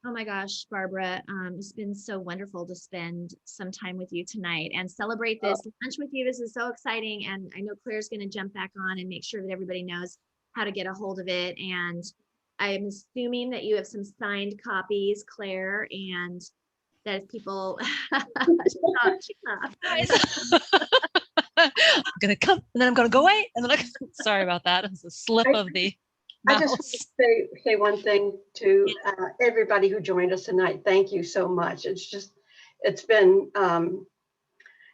Speaker 2: Oh my gosh, Barbara, it's been so wonderful to spend some time with you tonight and celebrate this lunch with you. This is so exciting. And I know Claire's going to jump back on and make sure that everybody knows how to get a hold of it. And I'm assuming that you have some signed copies, Claire, and that if people
Speaker 1: I'm gonna come and then I'm gonna go away and then sorry about that. It's a slip of the mouse.
Speaker 3: I just want to say one thing to everybody who joined us tonight. Thank you so much.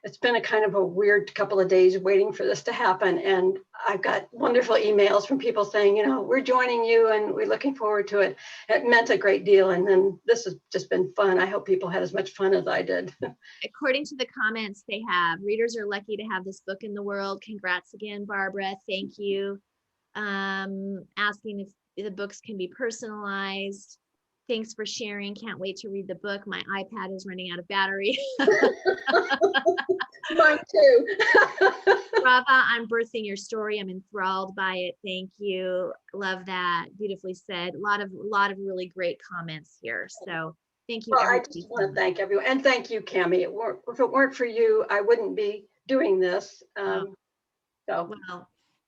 Speaker 3: It's been a kind of a weird couple of days waiting for this to happen, and I've got wonderful emails from people saying, we're joining you and we're looking forward to it. It meant a great deal, and then this has just been fun. I hope people had as much fun as I did.
Speaker 2: According to the comments, they have. Readers are lucky to have this book in the world. Congrats again, Barbara. Thank you. Asking if the books can be personalized. Thanks for sharing. Can't wait to read the book. My iPad is running out of battery.
Speaker 3: Mine too.
Speaker 2: Brava, I'm birthing your story. I'm enthralled by it. Thank you. Love that. Beautifully said. A lot of really great comments here. So thank you.
Speaker 3: Well, I just want to thank everyone, and thank you, Cami. If it weren't for you, I wouldn't be doing this.
Speaker 2: Well,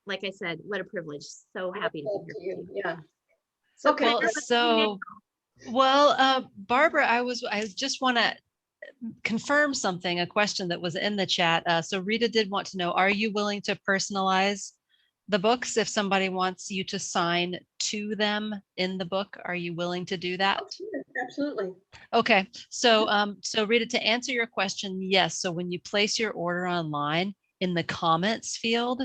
Speaker 2: like I said, what a privilege. So happy to be here with you.
Speaker 3: Yeah.
Speaker 2: So
Speaker 3: Okay.
Speaker 1: Barbara, I just want to confirm something, a question that was in the chat. So Rita did want to know, are you willing to personalize the books if somebody wants you to sign to them in the book? Are you willing to do that?
Speaker 3: Absolutely.
Speaker 1: Okay. So Rita, to answer your question, yes. So when you place your order online, in the comments field,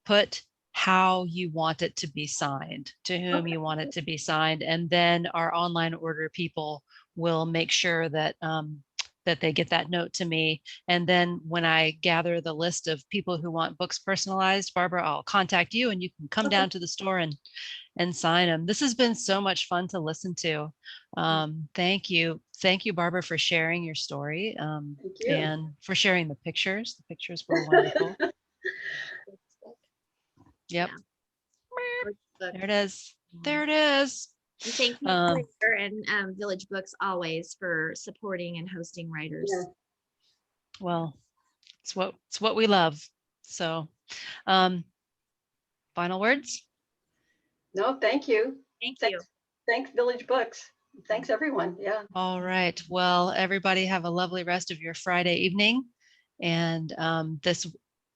Speaker 1: put how you want it to be signed, to whom you want it to be signed, and then our online order people will make sure that that they get that note to me. And then when I gather the list of people who want books personalized, Barbara, I'll contact you and you can come down to the store and sign them. This has been so much fun to listen to. Thank you. Thank you, Barbara, for sharing your story
Speaker 3: Thank you.
Speaker 1: and for sharing the pictures. The pictures were wonderful. Yep.
Speaker 2: Yeah.
Speaker 1: There it is. There it is.
Speaker 2: And thank you, Claire and Village Books, always for supporting and hosting writers.
Speaker 3: Yeah.
Speaker 1: Well, it's what we love. So, final words.
Speaker 3: No, thank you.
Speaker 2: Thank
Speaker 3: Thanks,
Speaker 2: you.
Speaker 3: thanks, Village Books. Thanks, everyone. Yeah.
Speaker 1: All right. Well, everybody have a lovely rest of your Friday evening. And this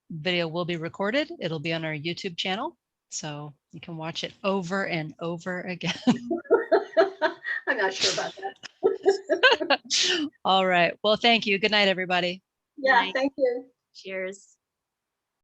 Speaker 1: video will be recorded. It'll be on our YouTube channel. So you can watch it over and over again.
Speaker 3: I'm not sure about that.
Speaker 1: All right. Well, thank you. Good night, everybody.
Speaker 3: Yeah,
Speaker 2: Night.
Speaker 3: thank you.
Speaker 2: Cheers.